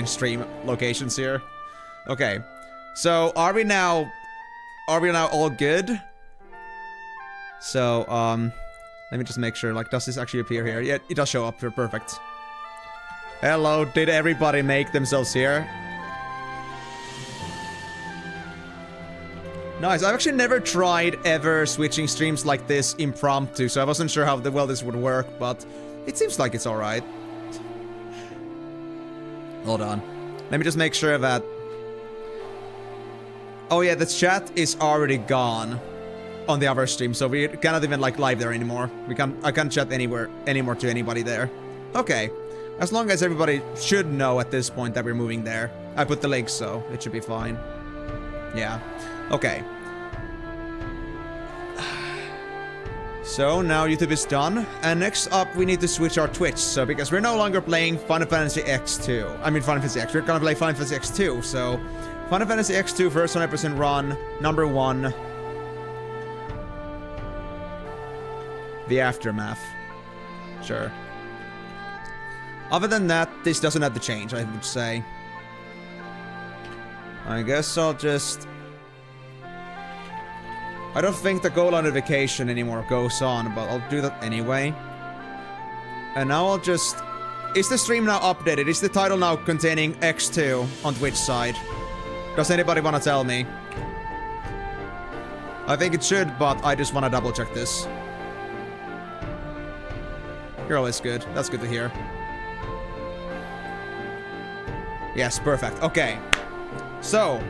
stream locations here. Okay. So, are we now all good? So, let me just make sure, like, does this actually appear here? Yeah, it does show up here, perfect. Hello, did everybody make themselves here? Nice, I've actually never tried ever switching streams like this impromptu, so I wasn't sure how well this would work, but it seems like it's alright. Hold on. Let me just make sure that... Oh yeah, the chat is already gone on the other stream, so we cannot even like live there anymore. I can't chat anymore to anybody there. Okay. As long as everybody should know at this point that we're moving there. I put the link, so it should be fine. Yeah. Okay. So now YouTube is done, and next up we need to switch our Twitch. So because we're no longer playing Final Fantasy X2. I mean Final Fantasy X. We're gonna play Final Fantasy X2. So Final Fantasy X2 first 100% run, number 1. The Aftermath. Sure. Other than that, this doesn't have to change, I would say. I guess I'll just... I don't think the goal notification anymore goes on, but I'll do that anyway. And now I'll just... Is the stream now updated? Is the title now containing X2 on Twitch side? Does anybody want to tell me? I think it should, but I just want to double check this. You're always good. That's good to hear. Yes, perfect. Okay. So,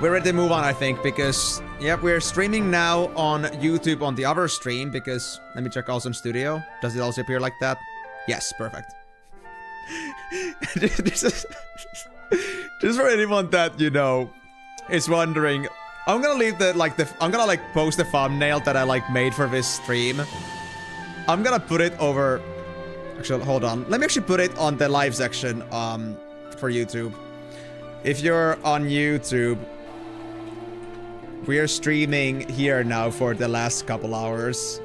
we're ready to move on, I think, because, yep, we're streaming now on YouTube on the other stream, because, let me check also in Studio. Does it also appear like that? Yes, perfect. Just for anyone that, you know, is wondering, I'm gonna leave the, I'm gonna, like, post the thumbnail that I, like, made for this stream. I'm gonna put it over... Actually, hold on. Let me actually put it on the live section, for YouTube. If you're on YouTube, we are streaming here now for the last couple hours.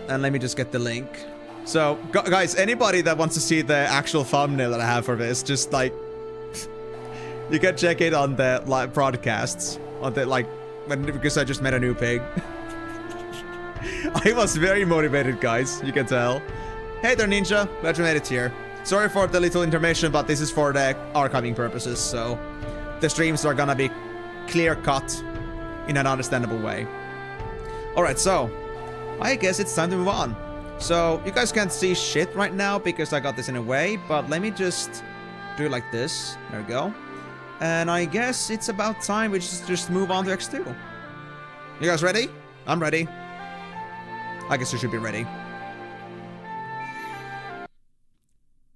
And let me just get the link. So, guys, anybody that wants to see the actual thumbnail that I have for this, just, like... you can check it on the live broadcasts. On the, like... because I just met a new pig. I was very motivated, guys. You can tell. Hey there, Ninja. Glad you made it here. Sorry for the little intermission, but this is for the archiving purposes, so the streams are gonna be clear-cut in an understandable way. Alright, so I guess it's time to move on. So you guys can't see shit right now because I got this in a way, but let me just do it like this. There we go. And I guess it's about time we just move on to X2. You guys ready? I'm ready. I guess you should be ready.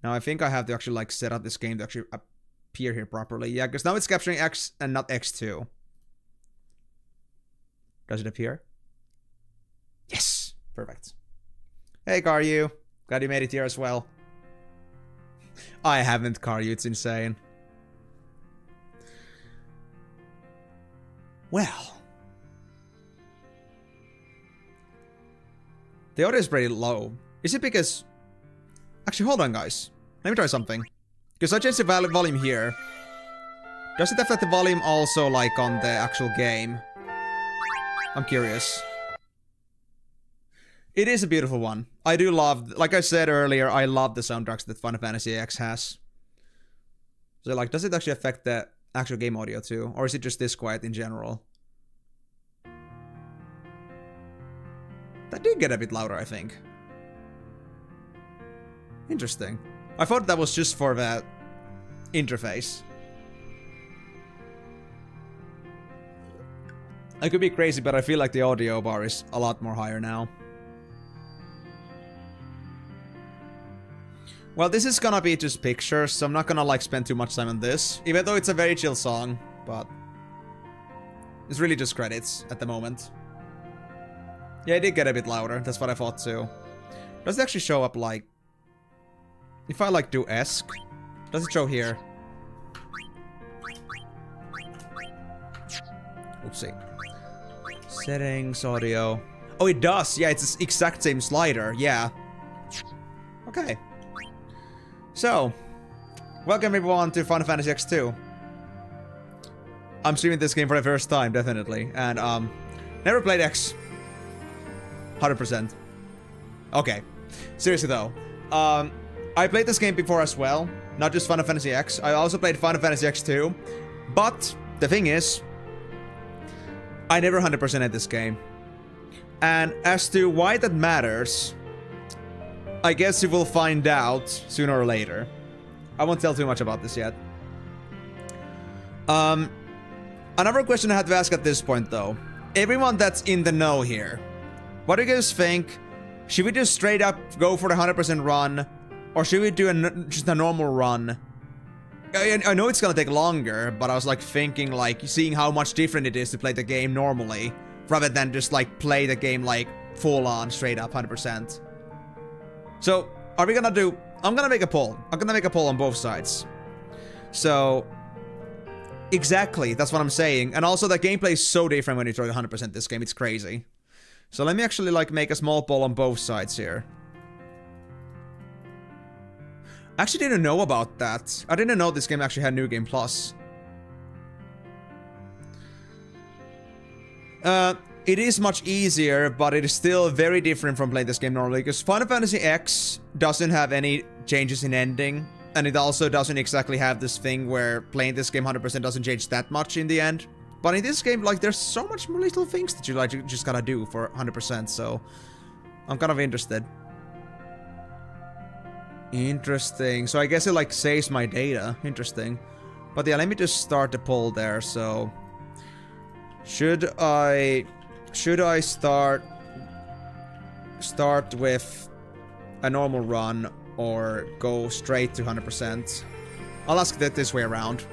Now I think I have to actually like set up this game to actually appear here properly. Yeah, because now it's capturing X and not X2. Does it appear? Yes! Perfect. Hey Karyu. Glad you made it here as well. I haven't, Karyu. It's insane. Well. The audio is pretty low. Is it because... Actually, hold on, guys. Let me try something. Because I changed the volume here. Does it affect the volume also, like, on the actual game? I'm curious. It is a beautiful one. I do love... Like I said earlier, I love the soundtracks that Final Fantasy X has. So, like, does it actually affect the actual game audio, too? Or is it just this quiet in general? That did get a bit louder, I think. Interesting. I thought that was just for the interface. I could be crazy, but I feel like the audio bar is a lot more higher now. Well, this is gonna be just pictures, so I'm not gonna like spend too much time on this. Even though it's a very chill song, but... It's really just credits at the moment. Yeah, it did get a bit louder, that's what I thought too. Does it actually show up like... If I like do ESC, does it show here? Oopsie. Settings, audio. Oh, it does! Yeah, it's the exact same slider, yeah. Okay. So, welcome everyone to Final Fantasy X-2. I'm streaming this game for the first time, definitely. And, never played X. 100%. Okay. Seriously though. I played this game before as well. Not just Final Fantasy X. I also played Final Fantasy X2. But, the thing is, I never 100%ed this game. And as to why that matters, I guess you will find out sooner or later. I won't tell too much about this yet. Another question I had to ask at this point though. Everyone that's in the know here, what do you guys think? Should we just straight up go for the 100% run? Or should we do just a normal run? I know it's gonna take longer, but I was like thinking like, seeing how much different it is to play the game normally, rather than just like play the game like full on, straight up, 100%. So, are we gonna do... I'm gonna make a poll. I'm gonna make a poll on both sides. So... Exactly, that's what I'm saying. And also, the gameplay is so different when you try 100% this game. It's crazy. So let me actually, like, make a small poll on both sides here. I actually didn't know about that. I didn't know this game actually had New Game Plus. It is much easier, but it is still very different from playing this game normally, because Final Fantasy X doesn't have any changes in ending, and it also doesn't exactly have this thing where playing this game 100% doesn't change that much in the end. But in this game, like, there's so much more little things that you, like, you just gotta do for 100%, so I'm kind of interested. Interesting. So I guess it, like, saves my data. Interesting. But yeah, let me just start the poll there, so... Should I start with a normal run or go straight to 100%? I'll ask that this way around.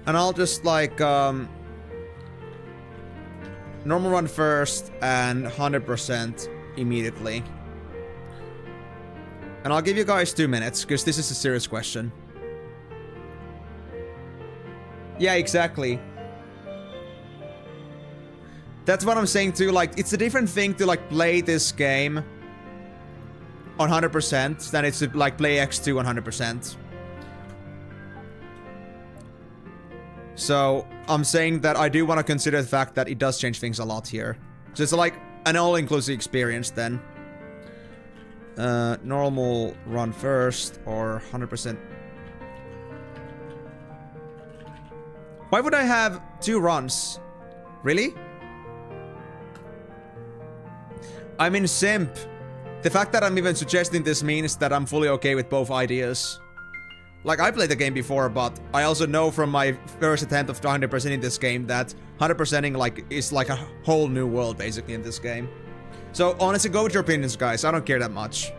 And I'll just like normal run first and 100% immediately. And I'll give you guys 2 minutes because this is a serious question. Yeah, exactly. That's what I'm saying too, like, it's a different thing to, like, play this game on 100% than it's to, like, play X2 on 100%. So, I'm saying that I do want to consider the fact that it does change things a lot here. So it's, like, an all-inclusive experience then. Normal run first or 100%. Why would I have 2 runs? Really? I mean, simp. The fact that I'm even suggesting this means that I'm fully okay with both ideas. Like, I played the game before, but I also know from my first attempt of 100%ing this game that 100%ing, like, is like a whole new world, basically, in this game. So, honestly, go with your opinions, guys. I don't care that much.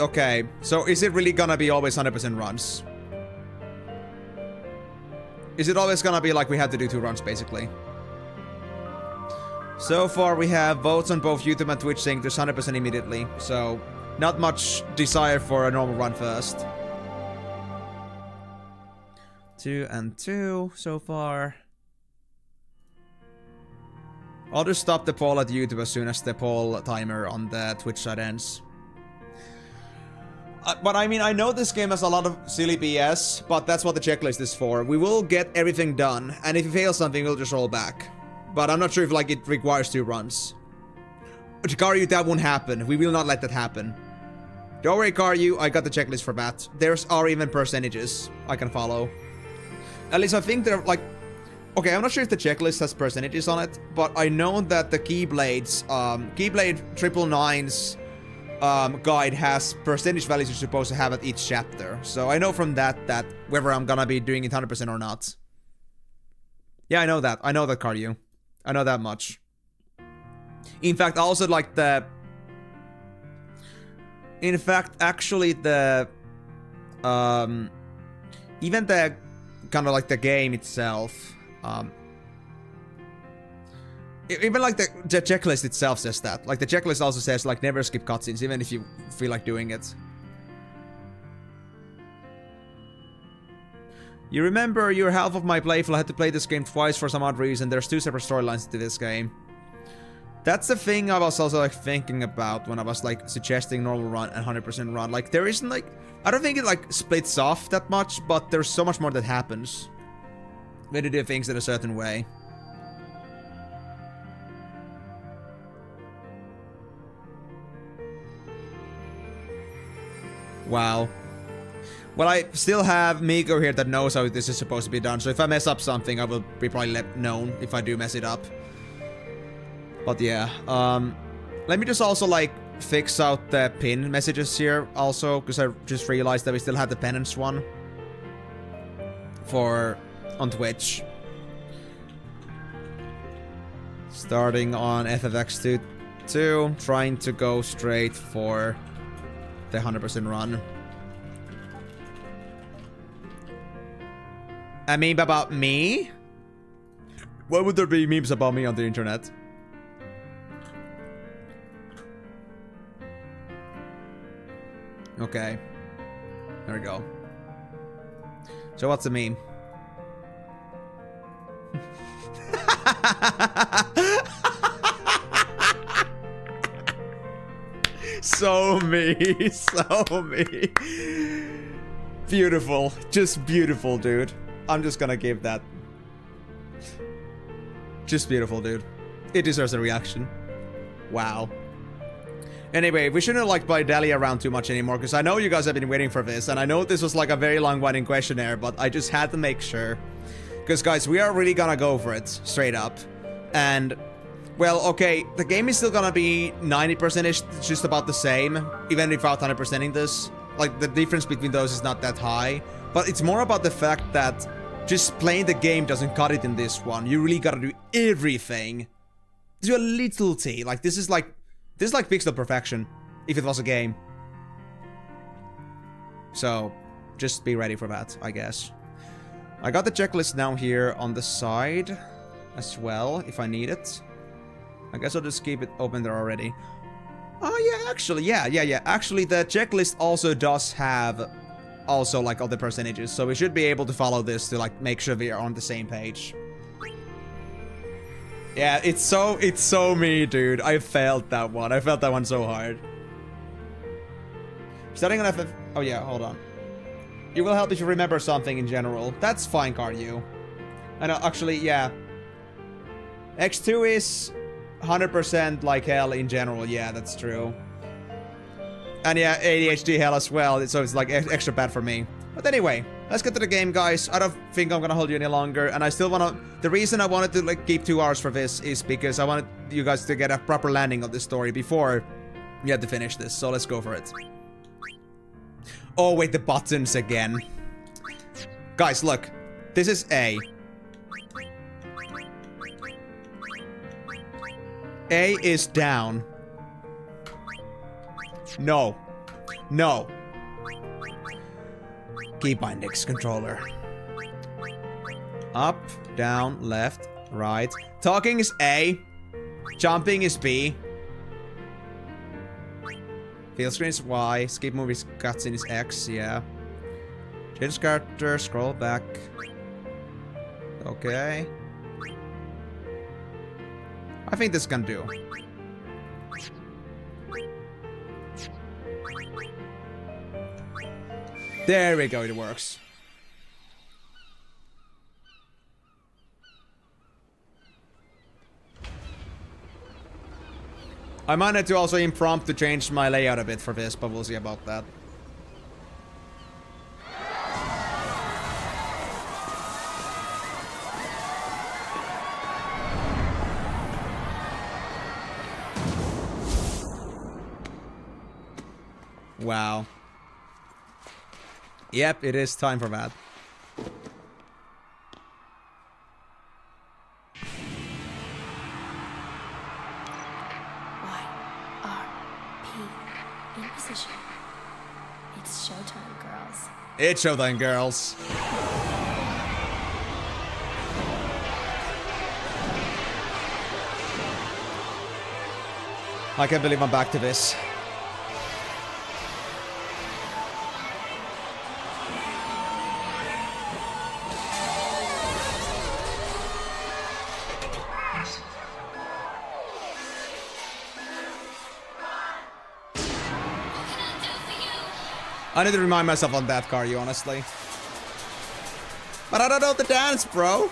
Okay, so is it really gonna be always 100% runs? Is it always gonna be like we had to do 2 runs, basically? So far, we have votes on both YouTube and Twitch saying there's 100% immediately. So, not much desire for a normal run first. 2 and 2 so far. I'll just stop the poll at YouTube as soon as the poll timer on the Twitch side ends. But I mean, I know this game has a lot of silly BS, but that's what the checklist is for. We will get everything done, and if you fail something, we'll just roll back. But I'm not sure if, like, it requires 2 runs. Karyu, that won't happen. We will not let that happen. Don't worry, Karyu, I got the checklist for that. There's are even percentages I can follow. At least I think they're, like... Okay, I'm not sure if the checklist has percentages on it, but I know that the Keyblades, Keyblade 999's guide has percentage values you're supposed to have at each chapter. So I know from that whether I'm gonna be doing it 100% or not. Yeah, I know that. I know that, Karyu. I know that much. In fact, I also like the... In fact, actually the... Even the... Kind of like the game itself. Even like the checklist itself says that. Like the checklist also says like never skip cutscenes, even if you feel like doing it. You remember you're half of my playthrough. I had to play this game twice for some odd reason. There's 2 separate storylines to this game. That's the thing I was also like thinking about when I was like suggesting normal run and 100% run. Like there isn't like, I don't think it like splits off that much, but there's so much more that happens when you do things in a certain way. Wow. Well, I still have Miko here that knows how this is supposed to be done, so if I mess up something, I will be probably let known if I do mess it up. But yeah, let me just also like fix out the pin messages here also, because I just realized that we still have the penance one on Twitch. Starting on FFX2, trying to go straight for the 100% run. A meme about me? Why would there be memes about me on the internet? Okay. There we go. So what's the meme? So me. So me. Beautiful. Just beautiful, dude. I'm just gonna give that. Just beautiful, dude. It deserves a reaction. Wow. Anyway, we shouldn't like play Dahlia around too much anymore, because I know you guys have been waiting for this, and I know this was like a very long-winding questionnaire, but I just had to make sure. Because guys, we are really gonna go for it, straight up. And, well, okay, the game is still gonna be 90%-ish, just about the same, even without 100%ing this. Like, the difference between those is not that high. But it's more about the fact that just playing the game doesn't cut it in this one. You really gotta do everything to a little T. Like, this is like pixel perfection, if it was a game. So, just be ready for that, I guess. I got the checklist now here on the side as well, if I need it. I guess I'll just keep it open there already. Oh yeah, actually, yeah. Actually, the checklist also does have also like all the percentages, so we should be able to follow this to like make sure we are on the same page. Yeah, it's so me, dude. I felt that one. I felt that one so hard. Starting on FF... Oh yeah, hold on. You will help if you remember something in general. That's fine, Caryu. I know, actually, yeah. X-2 is 100% like hell in general. Yeah, that's true. And yeah, ADHD hell as well, so it's like extra bad for me. But anyway, let's get to the game, guys. I don't think I'm gonna hold you any longer, and I still wanna... The reason I wanted to like keep 2 hours for this is because I wanted you guys to get a proper landing of this story before you had to finish this, so let's go for it. Oh wait, the buttons again. Guys, look. This is A. A is down. No. No. Keybind index controller. Up, down, left, right. Talking is A. Jumping is B. Field screen is Y. Skip movies cutscene is X, yeah. Change character, scroll back. Okay. I think this can do. There we go, it works. I might need to also impromptu change my layout a bit for this, but we'll see about that. Wow. Yep, it is time for that. In position. It's showtime, girls. It's showtime, girls. I can't believe I'm back to this. I need to remind myself on that card, you honestly. But I don't know the dance, bro.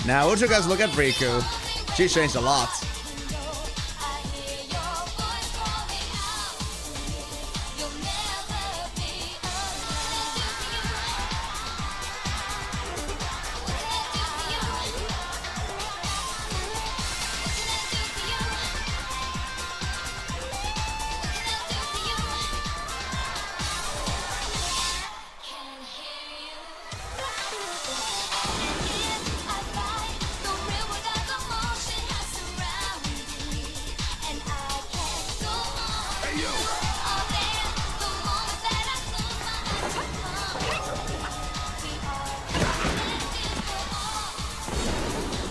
Now, would you guys look at Rikku? She's changed a lot.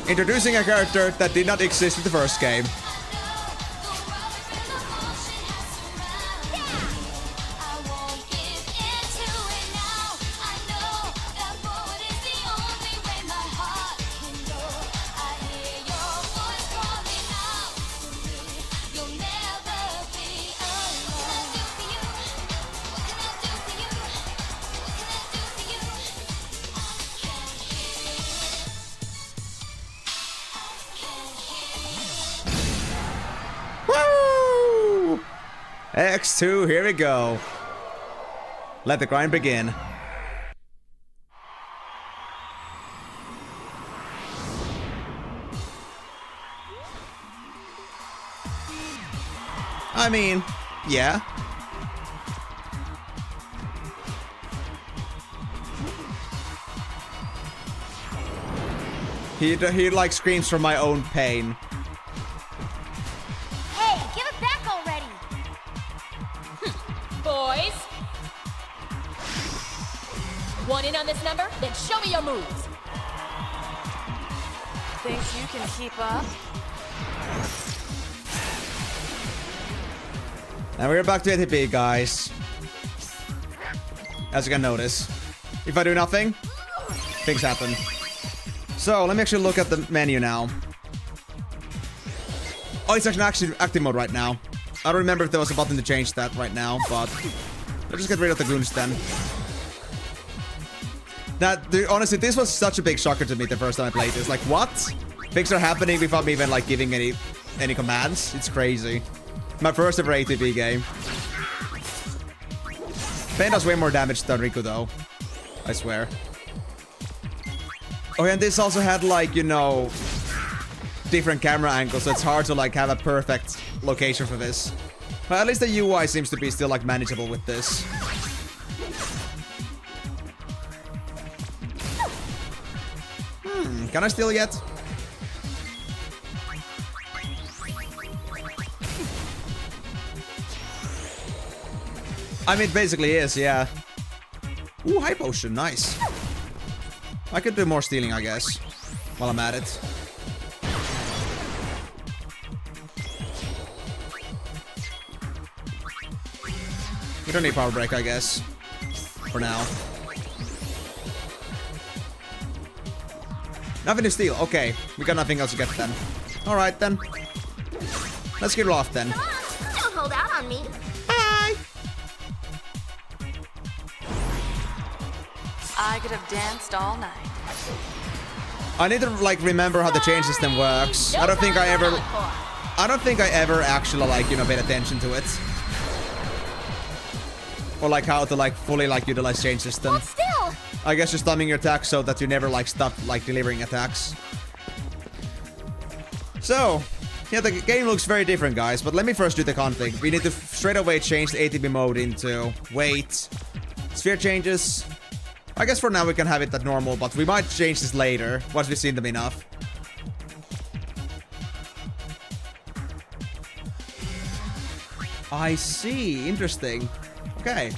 Introducing a character that did not exist in the first game. X-2, here we go. Let the grind begin. I mean, yeah. He like screams from my own pain. Want in on this number? Then show me your moves. Think you can keep up? And we're back to ATP, guys. As you can notice, if I do nothing, things happen. So let me actually look at the menu now. Oh, it's actually active mode right now. I don't remember if there was a button to change that right now, but let's just get rid of the goons then. Honestly, this was such a big shocker to me the first time I played this. Like, what? Things are happening without me even, like, giving any commands? It's crazy. My first ever ATP game. Payne does way more damage than Rikku, though. I swear. Oh, and this also had, like, you know, different camera angles, so it's hard to, like, have a perfect location for this. But at least the UI seems to be still, like, manageable with this. Can I steal yet? I mean, it basically is, yeah. Ooh, high potion, nice. I could do more stealing, I guess, while I'm at it. We don't need power break, I guess, for now. Nothing to steal. Okay, we got nothing else to get then. Alright then. Let's get it off then. Come on, don't hold out on me. Bye! I could have danced all night. I need to like remember how the chain system works. I don't think I ever actually like, you know, paid attention to it. Or like how to like fully like utilize chain system. Hold still, I guess just timing your attacks so that you never like stop like delivering attacks. So, yeah, the game looks very different, guys, but let me first do the config. We need to straight away change the ATB mode into wait. Sphere changes. I guess for now we can have it at normal, but we might change this later once we've seen them enough. I see. Interesting. Okay.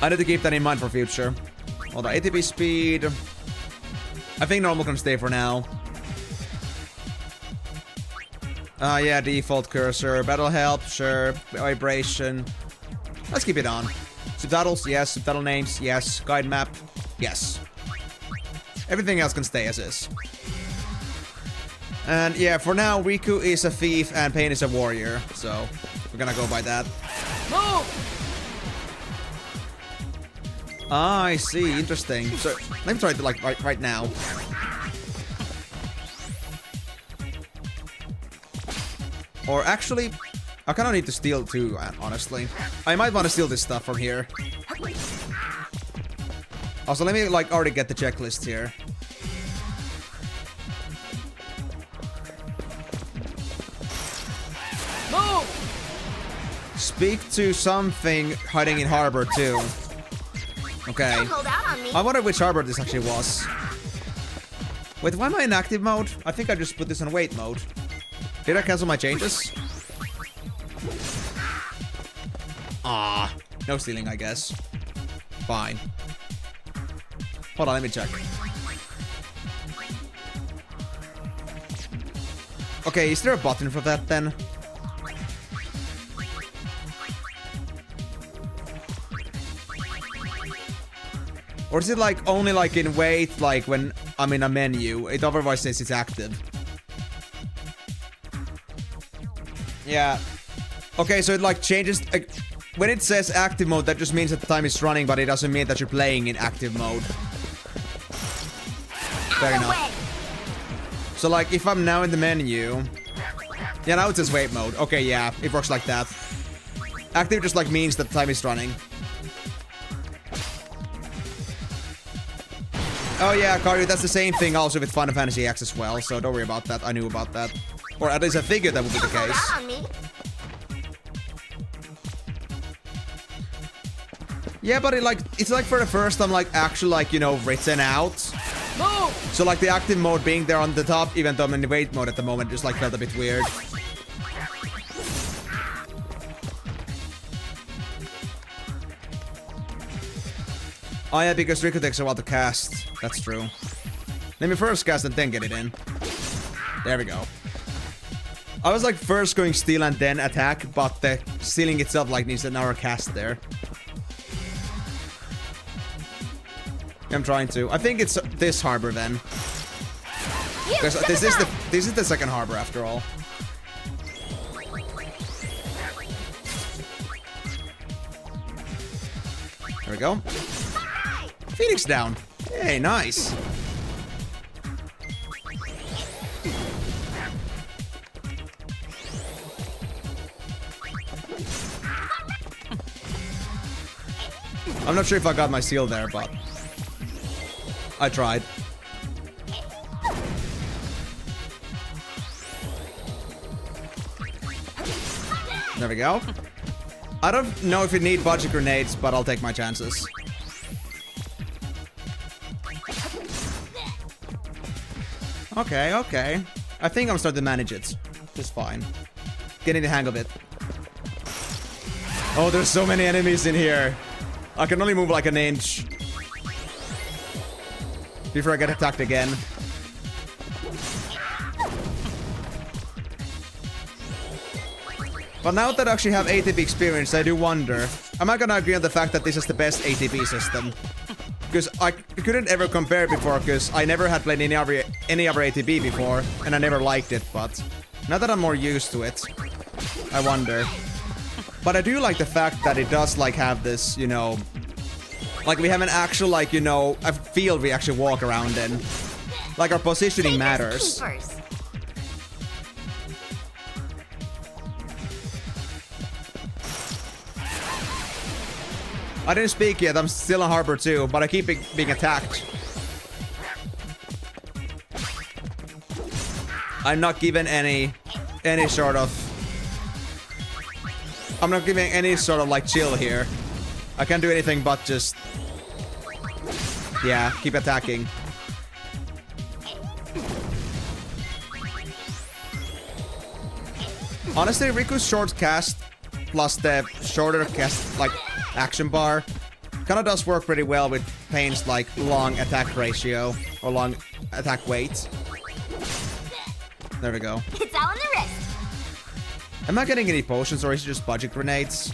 I need to keep that in mind for future. Well, the ATB speed. I think normal can stay for now. Yeah, default cursor. Battle help, sure. Vibration. Let's keep it on. Subtitles, yes. Subtitle names, yes. Guide map, yes. Everything else can stay as is. And yeah, for now, Rikku is a thief and Payne is a warrior. So, we're gonna go by that. Move! Ah, I see. Interesting. So, let me try it like right now. Or actually, I kind of need to steal too, honestly. I might want to steal this stuff from here. Also, let me like already get the checklist here. Move! Speak to something hiding in harbor too. Okay. Don't hold out on me. I wonder which harbor this actually was. Wait, why am I in active mode? I think I just put this in wait mode. Did I cancel my changes? Ah, no stealing, I guess. Fine. Hold on, let me check. Okay, is there a button for that then? Or is it like only like in wait, like when I'm in a menu? It otherwise says it's active. Yeah. Okay, so it like changes. When it says active mode, that just means that the time is running, but it doesn't mean that you're playing in active mode. Fair enough. So like if I'm now in the menu. Yeah, now it says wait mode. Okay, yeah, it works like that. Active just like means that the time is running. Oh yeah, Kari, that's the same thing also with Final Fantasy X as well, so don't worry about that. I knew about that. Or at least I figured that would be the case. Yeah, but it's like for the first time, like actually like, you know, written out. Move! So like the active mode being there on the top, even though I'm in the wait mode at the moment, just like felt a bit weird. Oh yeah, because Rikku takes a while to cast. That's true. Let me first cast and then get it in. There we go. I was like first going steal and then attack, but the stealing itself like needs an hour cast there. I'm trying to. I think it's this harbor then. Because this is the second harbor after all. There we go. Phoenix down. Hey, nice. I'm not sure if I got my seal there, but I tried. There we go. I don't know if you need budget grenades, but I'll take my chances. Okay, okay. I think I'm starting to manage it. Just fine. Getting the hang of it. Oh, there's so many enemies in here. I can only move like an inch before I get attacked again. But now that I actually have ATB experience, I do wonder, am I gonna agree on the fact that this is the best ATB system? Because I couldn't ever compare before, because I never had played any other ATB before, and I never liked it, but now that I'm more used to it, I wonder. But I do like the fact that it does, like, have this, you know, like, we have an actual, like, you know, a field we actually walk around in. Like, our positioning matters. I didn't speak yet. I'm still on harbor too, but I keep being attacked. I'm not given any sort of... I'm not giving any sort of like chill here. I can't do anything but just... Yeah, keep attacking. Honestly, Riku's short cast plus the shorter cast like action bar kinda does work pretty well with Payne's like long attack ratio or long attack weight. There we go. It's all in the wrist. Am I getting any potions or is it just budget grenades?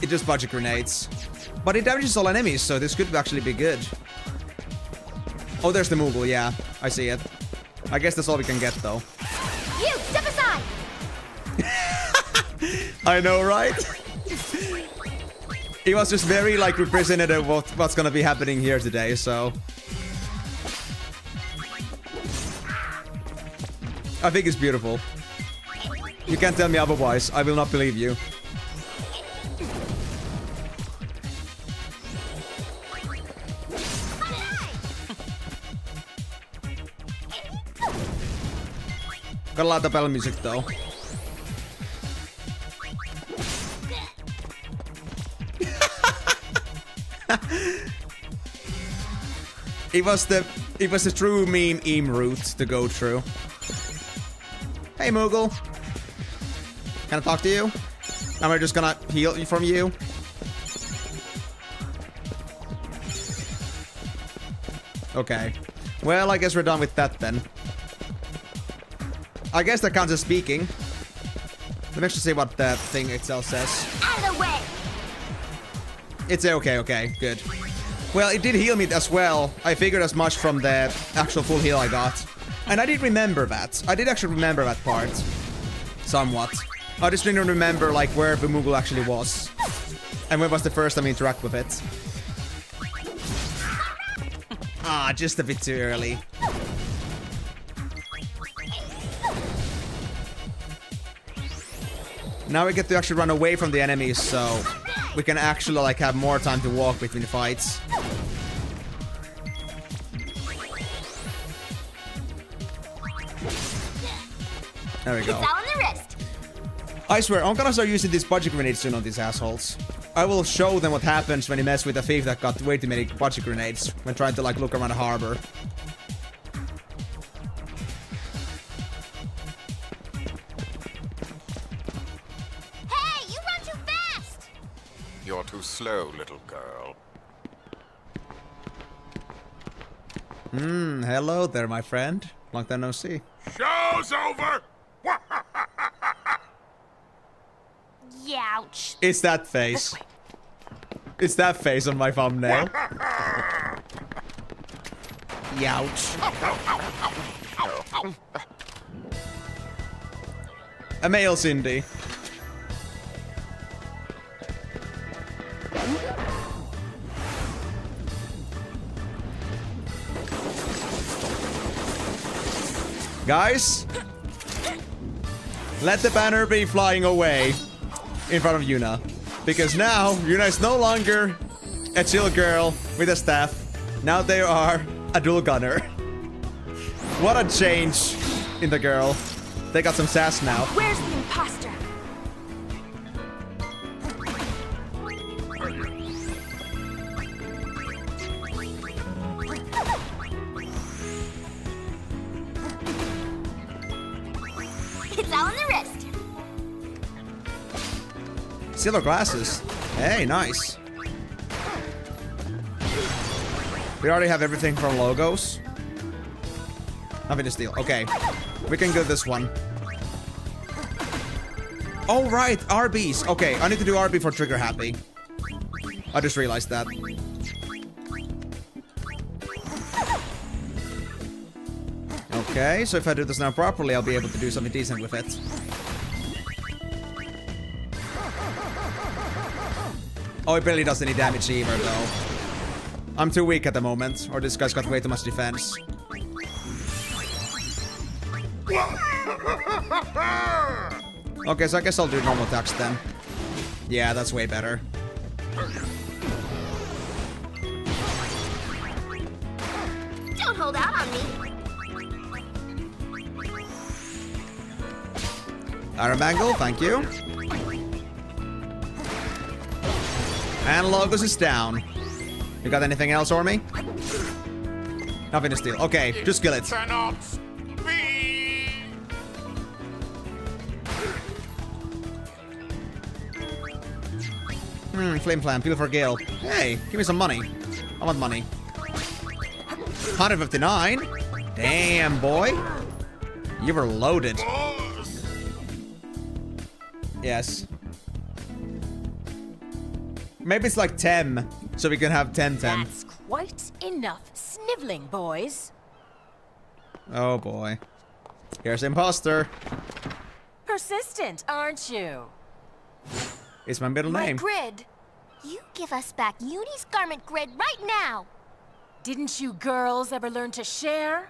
It's just budget grenades. But it damages all enemies, so this could actually be good. Oh, there's the Moogle, yeah. I see it. I guess that's all we can get, though. You, step aside! I know, right? It was just very, like, representative of what's gonna be happening here today, so... I think it's beautiful. You can't tell me otherwise. I will not believe you. Got a lot of battle music though. It was the true meme route to go through. Hey Moogle. Can I talk to you? Am I just gonna heal from you? Okay. Well, I guess we're done with that then. I guess that counts as speaking. Let me actually see what that thing itself says. Out of the way! It's okay, good. Well, it did heal me as well. I figured as much from the actual full heal I got. And I did remember that. I did actually remember that part. Somewhat. I just didn't remember, like, where the Moogle actually was. And when was the first time I interact with it. Ah, just a bit too early. Now we get to actually run away from the enemies, so we can actually like have more time to walk between the fights. There we go. It's all in the wrist. I swear, I'm gonna start using these budget grenades soon on these assholes. I will show them what happens when you mess with a thief that got way too many budget grenades when trying to like look around the harbor. You're too slow, little girl. Hello there, my friend. Long time no see. Show's over! Youch. It's that face. It's that face on my thumbnail. Youch. A male Cindy. Guys, let the banner be flying away in front of Yuna. Because now, Yuna is no longer a chill girl with a staff. Now they are a dual gunner. What a change in the girl. They got some sass now. Where's the imposter? It's all in the wrist. Silver glasses. Hey, nice. We already have everything from logos. Nothing to steal. Okay. We can go this one. Oh, right. RBs. Okay, I need to do RB for trigger happy. I just realized that. Okay, so if I do this now properly, I'll be able to do something decent with it. Oh, it barely does any damage either, though. I'm too weak at the moment, or this guy's got way too much defense. Okay, so I guess I'll do normal attacks then. Yeah, that's way better. Don't hold out on me. Iron Bangle, thank you. And Logos is down. You got anything else for me? Nothing to steal. Okay, just kill it. Cannot be. Flame Flam, Peel for Gale. Hey, give me some money. I want money. 159? Damn, boy. You were loaded. Boss. Yes. Maybe it's like 10, so we can have 10. That's quite enough sniveling, boys. Oh boy. Here's Imposter. Persistent, aren't you? It's my middle My name. grid. You give us back Uni's garment grid right now. Didn't you girls ever learn to share?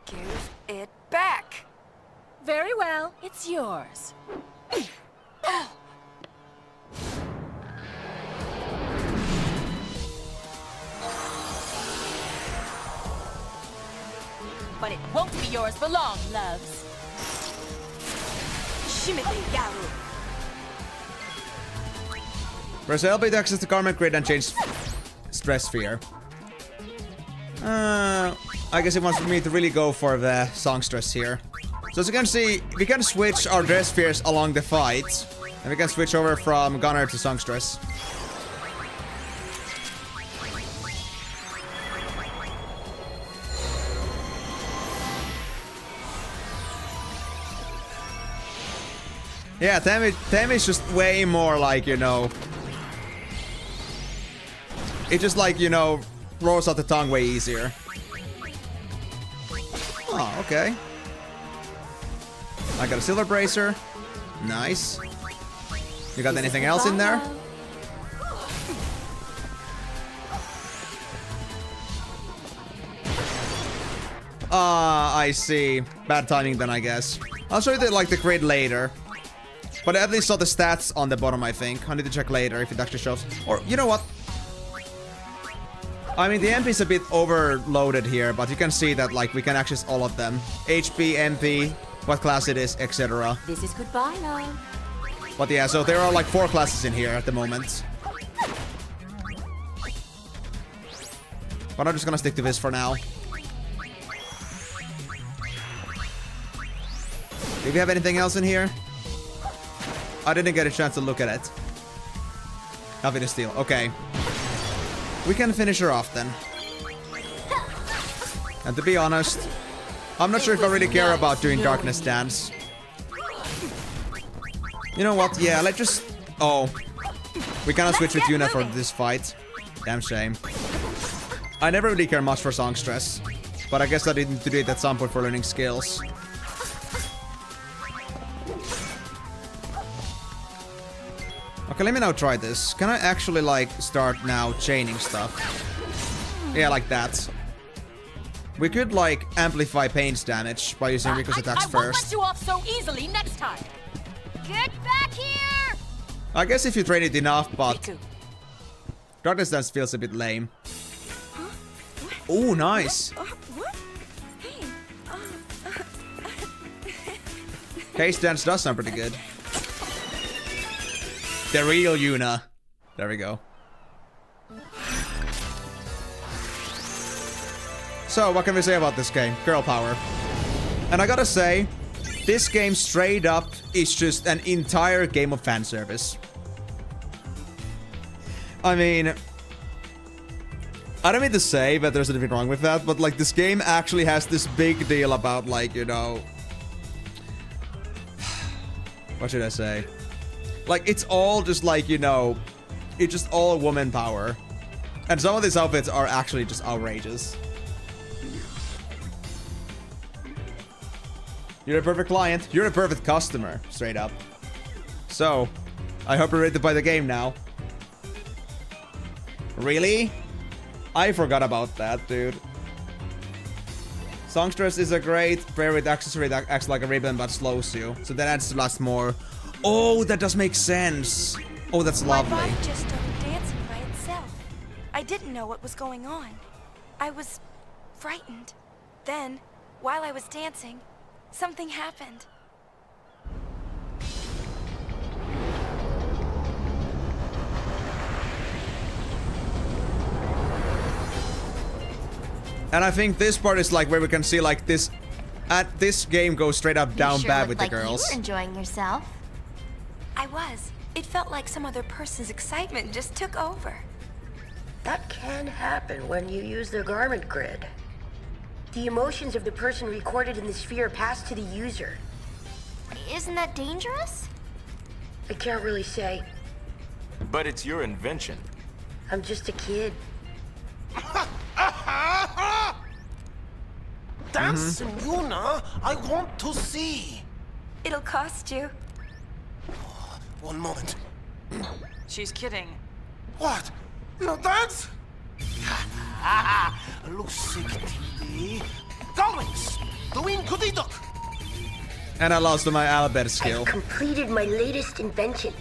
Give it back. Very well, it's yours. But it won't be yours for long, loves. Press LB to access the garment grid and change stress sphere. I guess it wants me to really go for the songstress here. So as you can see, we can switch our dress spheres along the fight. And we can switch over from gunner to songstress. Yeah, Temi is just way more like, you know... It just like, you know, rolls out the tongue way easier. Oh, okay. I got a silver bracer. Nice. You got anything else in there? I see. Bad timing then, I guess. I'll show you the, like, the grid later. But I at least saw the stats on the bottom, I think. I need to check later if it actually shows. Or, you know what? I mean, the MP is a bit overloaded here, but you can see that, like, we can access all of them. HP, MP, what class it is, etc. This is goodbye, love. But yeah, so there are, like, 4 classes in here at the moment. But I'm just gonna stick to this for now. Do we have anything else in here? I didn't get a chance to look at it. Nothing to steal. Okay. We can finish her off then. And to be honest, I'm not sure if I really care about doing Darkness Dance. You know what? Yeah, let's just... Oh. We cannot switch with Yuna for this fight. Damn shame. I never really care much for songstress. But I guess I didn't do it at some point for learning skills. Okay, let me now try this. Can I actually, like, start now chaining stuff? Yeah, like that. We could, like, amplify Payne's damage by using Rikku's attacks I won't let first. you off so easily next time. Get back here! I guess if you train it enough, but... Rikku. Darkness Dance feels a bit lame. Ooh, nice. What? Hey. Case Dance does sound pretty good. The real Yuna. There we go. So, what can we say about this game? Girl power. And I gotta say, this game straight up is just an entire game of fan service. I mean, I don't mean to say that there's anything wrong with that, but like this game actually has this big deal about like, you know... What should I say? Like, it's all just like, you know, it's just all woman power. And some of these outfits are actually just outrageous. You're a perfect client. You're a perfect customer, straight up. So, I hope you're ready to buy the game now. Really? I forgot about that, dude. Songstress is a great favorite accessory that acts like a ribbon but slows you. So that adds to last more. Oh, that does make sense. Oh, that's lovely. My body just started dancing by itself. I didn't know what was going on. I was frightened. Then, while I was dancing, something happened. And I think this part is like where we can see like this game goes straight up down sure bad looked with the like girls. You were enjoying yourself. I was. It felt like some other person's excitement just took over. That can happen when you use the garment grid. The emotions of the person recorded in the sphere pass to the user. Isn't that dangerous? I can't really say. But it's your invention. I'm just a kid. Dance, Yuna. I want to see. It'll cost you. One moment. She's kidding. What? No dance? Lusikti. Goblins. Doing goody duck. And I lost my Albert skill. I've completed my latest invention.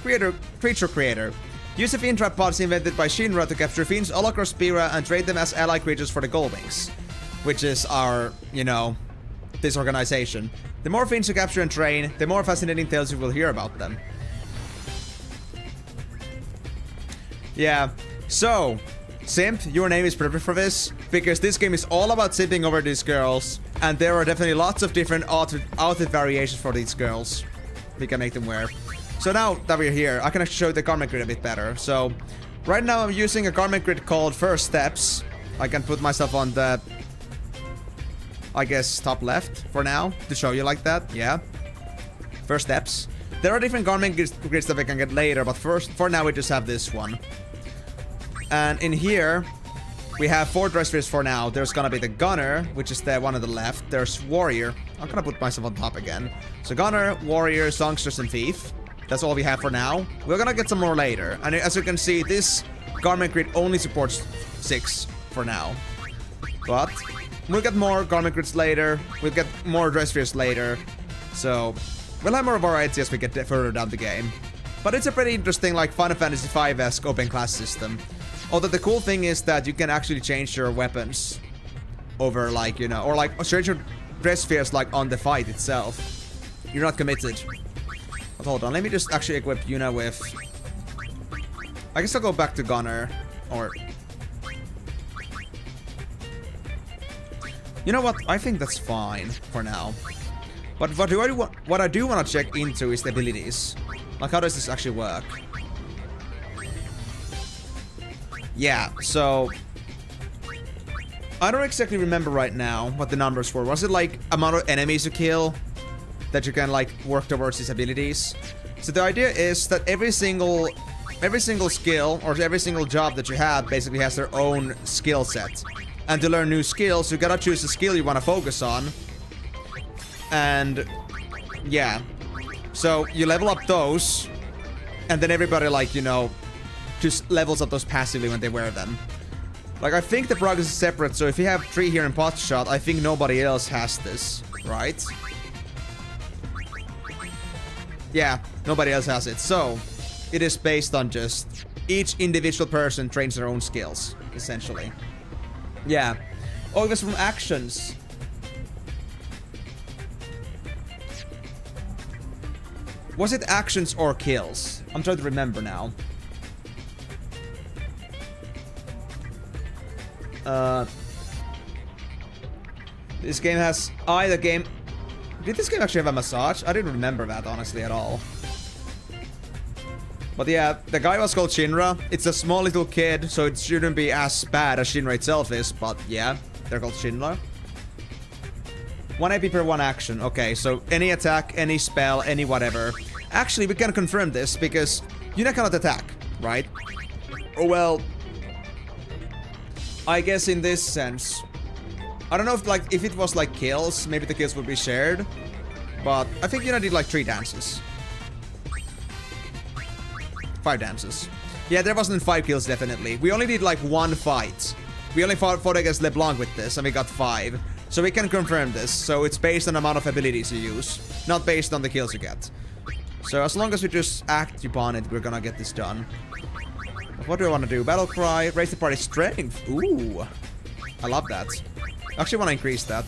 Creature creator. Use the Fiend Trap pods invented by Shinra to capture fiends all across Spira and trade them as ally creatures for the Goldwings. Which is our, you know, this organization. The more fiends you capture and train, the more fascinating tales you will hear about them. Yeah, so, Simp, your name is perfect for this, because this game is all about simping over these girls, and there are definitely lots of different outfit variations for these girls we can make them wear. So now that we're here, I can actually show you the garment grid a bit better. So, right now I'm using a garment grid called First Steps. I can put myself on the, I guess, top left for now, to show you like that, yeah. First Steps. There are different garment grids that we can get later, but for now we just have this one. And in here, we have 4 dress spheres for now. There's gonna be the Gunner, which is the one on the left. There's Warrior. I'm gonna put myself on top again. So Gunner, Warrior, Songstress, and Thief. That's all we have for now. We're gonna get some more later. And as you can see, this garment grid only supports 6 for now. But we'll get more garment grids later. We'll get more dress spheres later. So we'll have more variety as we get further down the game. But it's a pretty interesting, like, Final Fantasy V-esque open class system. Although the cool thing is that you can actually change your weapons over, like, you know, or like change your dress spheres like on the fight itself. You're not committed. But hold on, let me just actually equip Yuna with, I guess I'll go back to Gunner, or, you know what, I think that's fine for now. But what I do want to check into is the abilities. Like, how does this actually work? Yeah, so I don't exactly remember right now what the numbers were. Was it like amount of enemies you kill that you can like work towards these abilities? So the idea is that every single skill or every single job that you have basically has their own skill set. And to learn new skills, you gotta choose the skill you want to focus on. And yeah, so you level up those, and then everybody, like, you know, just levels up those passively when they wear them. Like, I think the progress is separate, so if you have 3 here in pot shot, I think nobody else has this, right? Yeah, nobody else has it. So it is based on just each individual person trains their own skills, essentially. Yeah. Oh, it was from actions. Was it actions or kills? I'm trying to remember now. This game has either game. Did this game actually have a massage? I didn't remember that, honestly, at all. But yeah, the guy was called Shinra. It's a small little kid, so it shouldn't be as bad as Shinra itself is, but yeah, they're called Shinra. 1 AP per 1 action. Okay, so any attack, any spell, any whatever. Actually, we can confirm this, because Yuna cannot attack, right? Oh, well, I guess in this sense. I don't know if it was like kills, maybe the kills would be shared. But I think Yuna did like 3 dances. 5 dances. Yeah, there wasn't 5 kills, definitely. We only did like 1 fight. We only fought against LeBlanc with this, and we got 5. So we can confirm this. So it's based on the amount of abilities you use, not based on the kills you get. So as long as we just act upon it, we're gonna get this done. But what do I want to do? Battle cry, raise the party strength. Ooh, I love that. I actually want to increase that.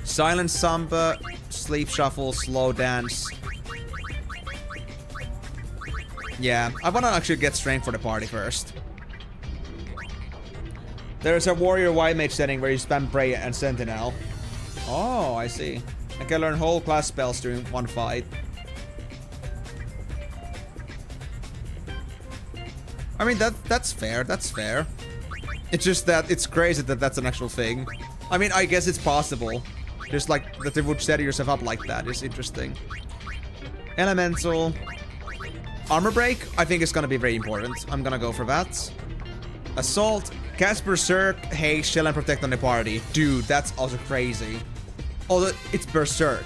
Silent Samba, Sleep Shuffle, Slow Dance. Yeah, I want to actually get strength for the party first. There's a Warrior White Mage setting where you spam Prey and Sentinel. Oh, I see. I can learn whole class spells during one fight. I mean, that's fair, that's fair. It's just that it's crazy that that's an actual thing. I mean, I guess it's possible. Just like that they would set yourself up like that is interesting. Elemental. Armor break, I think is gonna be very important. I'm gonna go for that. Assault. Cast Berserk, Haste, Shell, and Protect on the party. Dude, that's also crazy. Although, it's Berserk.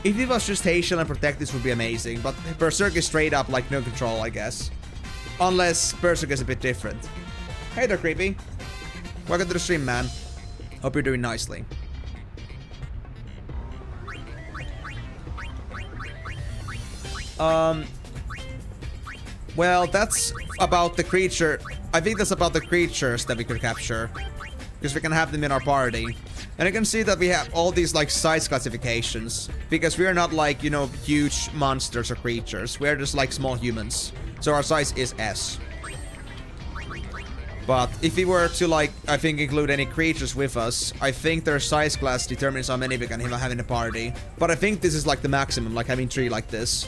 If it was just Haste, Shell, and Protect, this would be amazing. But Berserk is straight up like no control, I guess. Unless Berserk is a bit different. Hey there, Creepy. Welcome to the stream, man. Hope you're doing nicely. Well, that's about the creature. I think that's about the creatures that we could capture. Because we can have them in our party. And you can see that we have all these, like, size classifications. Because we are not, like, you know, huge monsters or creatures. We are just, like, small humans. So our size is S. But if we were to, like, I think include any creatures with us, I think their size class determines how many we can have in the party. But I think this is, like, the maximum, like having 3 like this.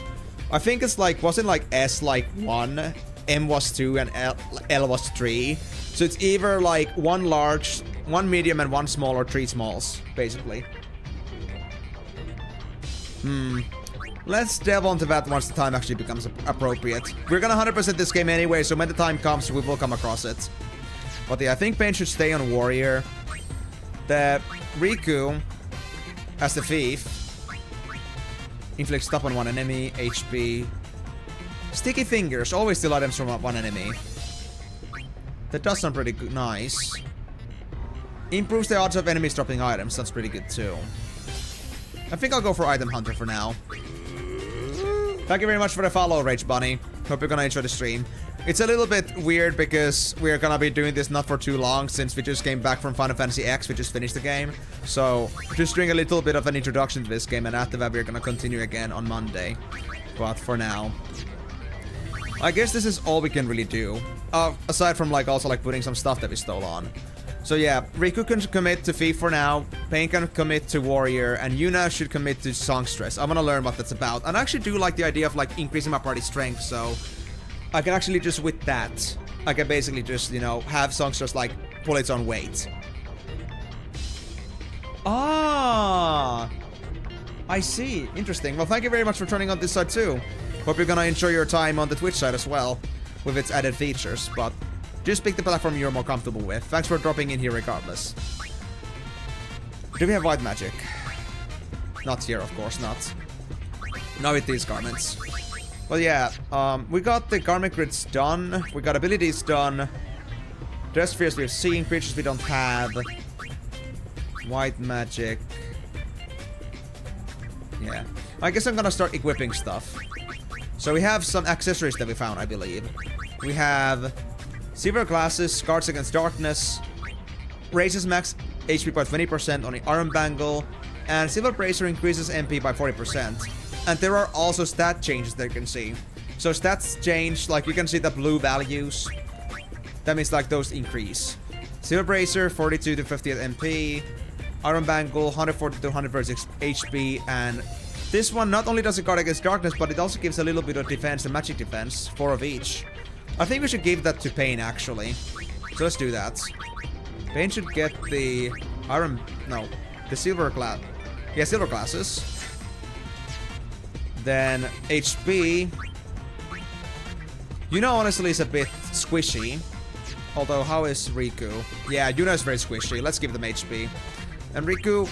I think it's, like, wasn't, like, S, like, 1, M was 2, and L was 3. So it's either, like, 1 large, 1 medium, and 1 small, or 3 smalls, basically. Let's delve onto that once the time actually becomes appropriate. We're gonna 100% this game anyway, so when the time comes, we will come across it. But yeah, I think Payne should stay on Warrior. The Rikku, as the Thief, inflicts stop on one enemy, HP. Sticky Fingers, always steal items from one enemy. That does sound pretty good, nice. Improves the odds of enemies dropping items, that's pretty good too. I think I'll go for Item Hunter for now. Thank you very much for the follow, Rage Bunny. Hope you're gonna enjoy the stream. It's a little bit weird because we're gonna be doing this not for too long since we just came back from Final Fantasy X, we just finished the game. So, just doing a little bit of an introduction to this game, and after that we're gonna continue again on Monday. But for now, I guess this is all we can really do. Aside from like also like putting some stuff that we stole on. So yeah, Rikku can commit to Thief for now, Payne can commit to Warrior, and Yuna should commit to Songstress. I want to learn what that's about. And I actually do like the idea of like increasing my party strength, so I can actually just with that, I can basically just, you know, have Songstress like pull its own weight. Ah, I see. Interesting. Well, thank you very much for turning on this side too. Hope you're gonna enjoy your time on the Twitch side as well, with its added features, but just pick the platform you're more comfortable with. Thanks for dropping in here regardless. Do we have white magic? Not here, of course not. Not with these garments. But yeah, we got the garment grids done. We got abilities done. Dress spheres we've seen. Creatures we don't have. White magic. Yeah. I guess I'm gonna start equipping stuff. So we have some accessories that we found, I believe. We have silver glasses, guards against darkness, raises max HP by 20% on the arm bangle, and silver bracer increases MP by 40%. And there are also stat changes that you can see. So stats change, like you can see the blue values. That means like those increase. Silver bracer 42 to 50 MP, arm bangle 140 to 136 HP, and this one not only does it guard against darkness, but it also gives a little bit of defense and magic defense, 4 of each. I think we should give that to Payne, actually. So let's do that. Payne should get the iron... No, the silver glass. Yeah, silver glasses. Then HP. Yuna honestly is a bit squishy. Although, how is Rikku? Yeah, Yuna is very squishy. Let's give them HP. And Rikku...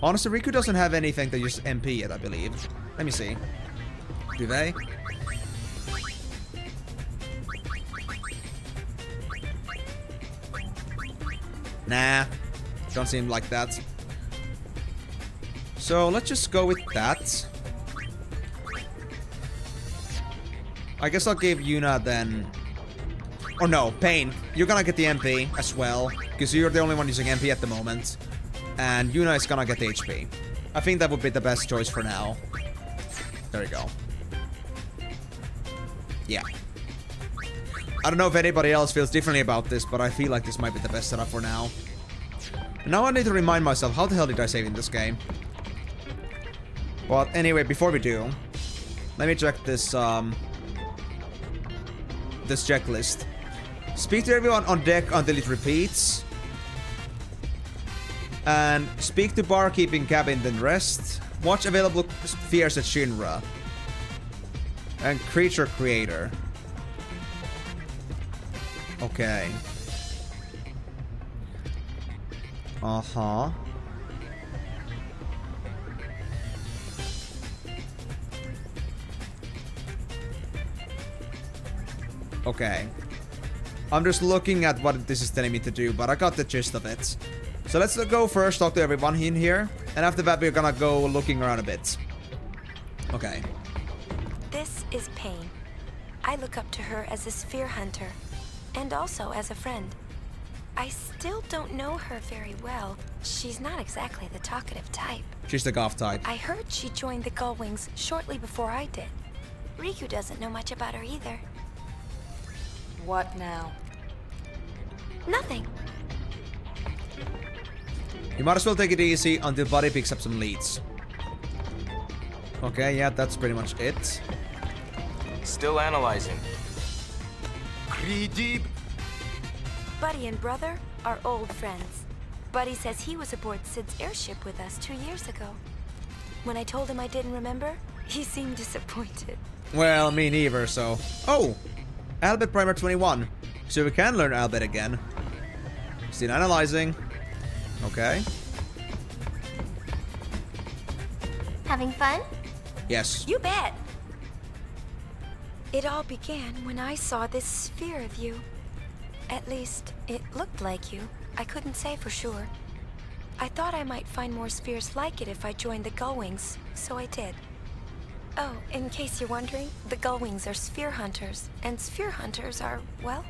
Honestly, Rikku doesn't have anything that uses MP yet, I believe. Let me see. Do they? Nah, don't seem like that. So let's just go with that. I guess I'll give Yuna then... Or no, Payne, you're gonna get the MP as well, because you're the only one using MP at the moment. And Yuna is gonna get the HP. I think that would be the best choice for now. There we go. Yeah. I don't know if anybody else feels differently about this, but I feel like this might be the best setup for now. And now I need to remind myself, how the hell did I save in this game? Well, anyway, before we do, let me check this, this checklist. Speak to everyone on deck until it repeats. And speak to barkeeping cabin, then rest. Watch available spheres at Shinra. And creature creator. Okay. Uh-huh. Okay. I'm just looking at what this is telling me to do, but I got the gist of it. So let's go first, talk to everyone in here. And after that, we're gonna go looking around a bit. Okay. This is Payne. I look up to her as a sphere hunter, and also as a friend. I still don't know her very well. She's not exactly the talkative type. She's the goth type. I heard she joined the Gullwings shortly before I did. Rikku doesn't know much about her either. What now? Nothing. You might as well take it easy until Buddy picks up some leads. Okay, yeah, that's pretty much it. Still analyzing. Greedy. Buddy and brother are old friends. Buddy says he was aboard Sid's airship with us 2 years ago. When I told him I didn't remember, he seemed disappointed. Well, me neither, so... Oh! Albert Primer 21. So we can learn Albert again. Still analyzing. Okay. Having fun? Yes. You bet! It all began when I saw this sphere of you. At least, it looked like you. I couldn't say for sure. I thought I might find more spheres like it if I joined the Gullwings, so I did. Oh, in case you're wondering, the Gullwings are sphere hunters, and sphere hunters are, well...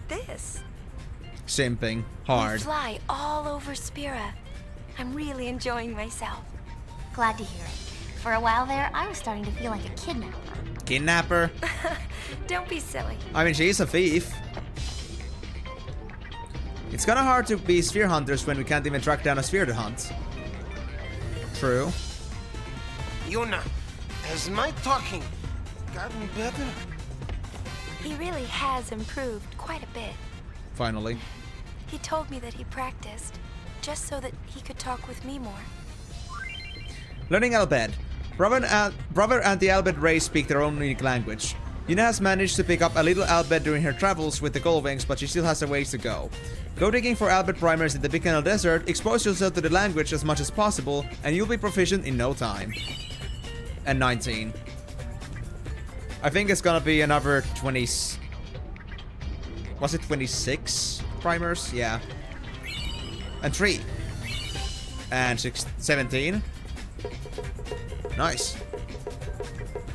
this. Simping. Hard. We fly all over Spira. I'm really enjoying myself. Glad to hear it. For a while there, I was starting to feel like a kidnapper. Kidnapper? Don't be silly. I mean, she's a thief. It's kinda hard to be sphere hunters when we can't even track down a sphere to hunt. True. Yuna, has my talking gotten better? He really has improved quite a bit. Finally. He told me that he practiced, just so that he could talk with me more. Learning Albed. Brother and the Albed race speak their own unique language. Yuna has managed to pick up a little Albed during her travels with the Gullwings, but she still has a ways to go. Go digging for Albed primers in the Bikini Desert, expose yourself to the language as much as possible, and you'll be proficient in no time. And 19. I think it's gonna be another 20... Was it 26 primers? Yeah. And 3. And 17. Nice.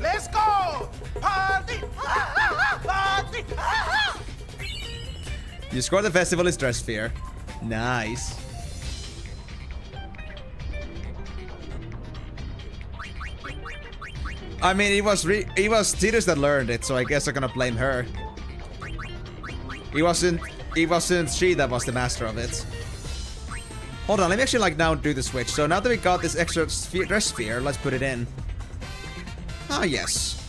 Let's go! Party! Party! You score the festival is Dress Sphere. Nice. I mean, it was Titus that learned it, so I guess I'm gonna blame her. It wasn't she that was the master of it. Hold on, let me actually like now do the switch. So now that we got this extra dress sphere, let's put it in. Ah, yes.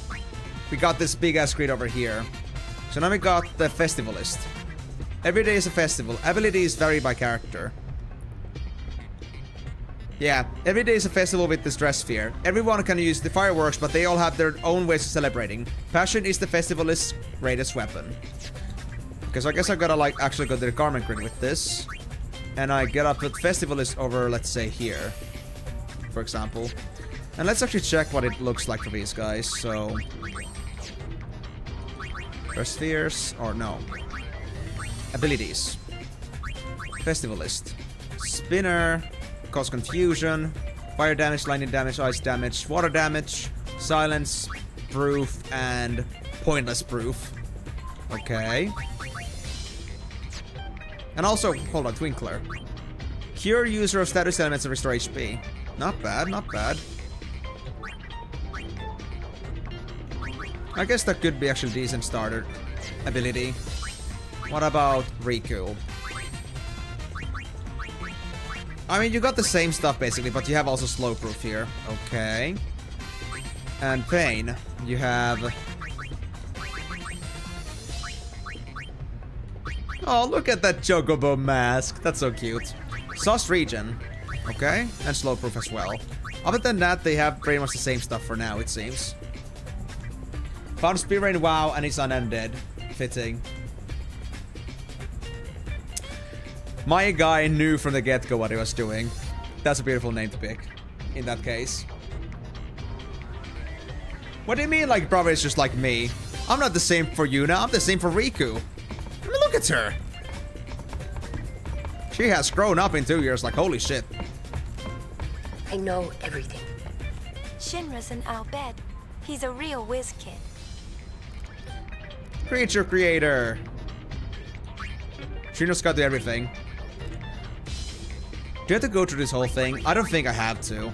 We got this big ass grid over here. So now we got the festivalist. Every day is a festival. Abilities vary by character. Yeah, every day is a festival with this dress sphere. Everyone can use the fireworks, but they all have their own ways of celebrating. Passion is the festivalist's greatest weapon. Okay, so I guess I gotta like actually go to the garment grid with this. And I get up with festivalist over, let's say, here. For example. And let's actually check what it looks like for these guys. So... Dress spheres, or no. Abilities. Festivalist. Spinner. Cause confusion. Fire damage, lightning damage, ice damage, water damage, silence, proof, and pointless proof. Okay. And also, hold on, Twinkler. Cure user of status elements and restore HP. Not bad, not bad. I guess that could be actually a decent starter ability. What about Rikku? I mean, you got the same stuff basically, but you have also slow proof here. Okay. And Payne, you have... Oh, look at that Chocobo mask. That's so cute. Sauce regen. Okay. And slow proof as well. Other than that, they have pretty much the same stuff for now, it seems. Found Spear Rain WoW and he's unended. Fitting. My guy knew from the get-go what he was doing. That's a beautiful name to pick. In that case. What do you mean, like, brother is just like me? I'm not the same for Yuna, I'm the same for Rikku. I mean, look at her. She has grown up in 2 years, like, holy shit. I know everything. Shinra's an Al-Bed. He's a real whiz kid. Creature creator. She knows got to do everything. Do you have to go through this whole thing? I don't think I have to.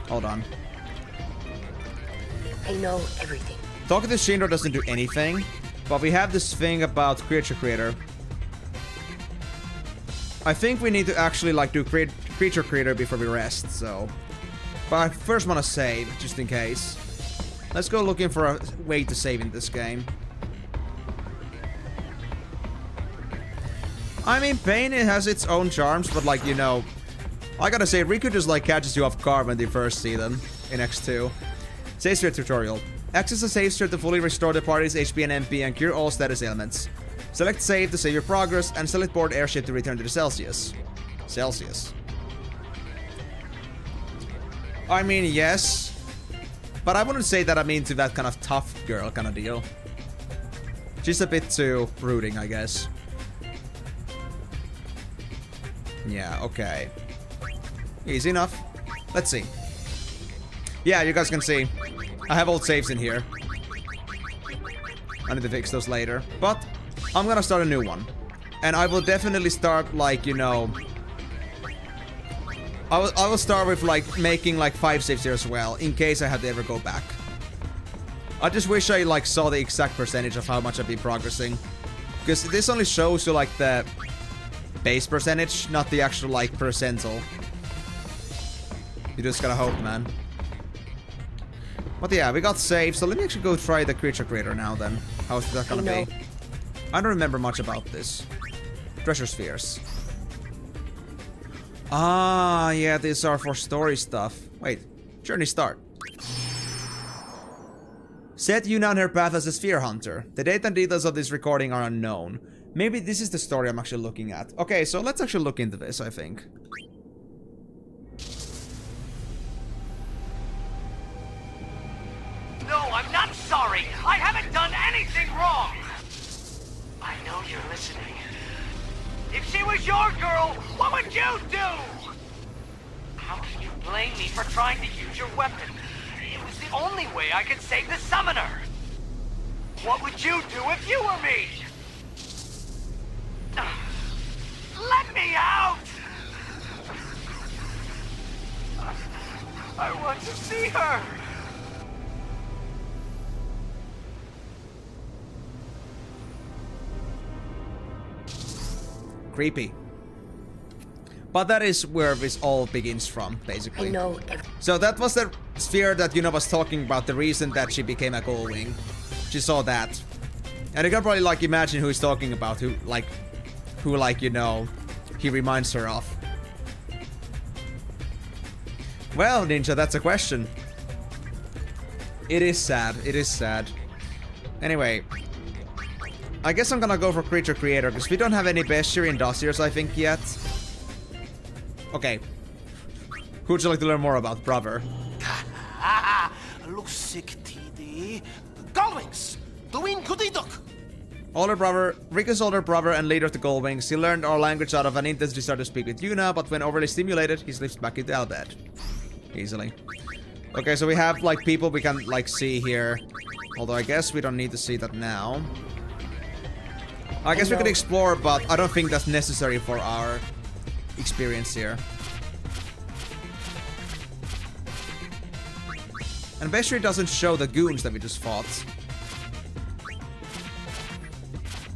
Hold on. I know everything. Talking to Shinra doesn't do anything, but we have this thing about creature creator. I think we need to actually like do creature creator before we rest, so. But I first want to save, just in case. Let's go looking for a way to save in this game. I mean, Payne has its own charms, but like, you know, I gotta say, Rikku just like catches you off guard when you first see them in X2. Save state tutorial. Access a save state to fully restore the party's HP and MP and cure all status ailments. Select save to save your progress and select board airship to return to the Celsius. Celsius. I mean, yes. But I wouldn't say that I'm into that kind of tough girl kind of deal. She's a bit too brooding, I guess. Yeah, okay. Easy enough. Let's see. Yeah, you guys can see. I have old saves in here. I need to fix those later. But I'm gonna start a new one. And I will definitely start, like, you know... I will start with, like, making, like, 5 saves here as well, in case I have to ever go back. I just wish I, like, saw the exact percentage of how much I've been progressing. Because this only shows you, like, the base percentage, not the actual, like, percentile. You just gotta hope, man. But yeah, we got saved, so let me actually go try the creature creator now, then. How's that gonna be? I don't remember much about this. Treasure spheres. Ah, yeah, these are for story stuff. Wait, journey start. Set Yuna on her path as a sphere hunter. The date and details of this recording are unknown. Maybe this is the story I'm actually looking at. Okay, so let's actually look into this, I think. No, I'm not sorry. I haven't done anything wrong. I know you're listening. If she was your girl, what would you do? How can you blame me for trying to use your weapon? It was the only way I could save the summoner. What would you do if you were me? Let me out! I want to see her! Creepy. But that is where this all begins from, basically. I know. So that was the sphere that Yuna was talking about, the reason that she became a Gullwing. She saw that. And you can probably, like, imagine who he's talking about, who, you know, he reminds her of. Well, Ninja, that's a question. It is sad. It is sad. Anyway. I guess I'm gonna go for Creature Creator, because we don't have any Bestiary and Dossiers, I think, yet. Okay. Who would you like to learn more about, brother? Looks sick, TD. Gullwings! Doing goody duck! Rikku's older brother and leader of the Goldwings. He learned our language out of an intense desire to speak with Yuna, but when overly stimulated, he slips back into Albed. Easily. Okay, so we have, like, people we can, like, see here. Although I guess we don't need to see that now. I guess we could explore, but I don't think that's necessary for our experience here. And Beshri doesn't show the goons that we just fought.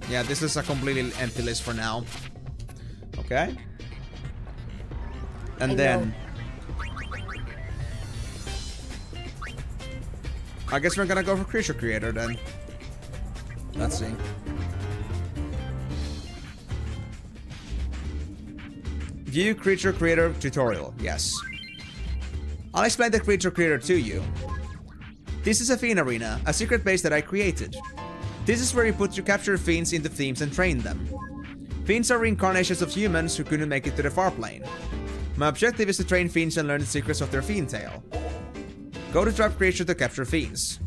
Yeah, this is a completely empty list for now. Okay. And then... I guess we're gonna go for Creature Creator then. Let's see. View Creature Creator tutorial. Yes. I'll explain the Creature Creator to you. This is a Fiend Arena, a secret base that I created. This is where you put your captured fiends into themes and train them. Fiends are reincarnations of humans who couldn't make it to the far plane. My objective is to train fiends and learn the secrets of their fiend tale. Go to Trap Creature to capture fiends.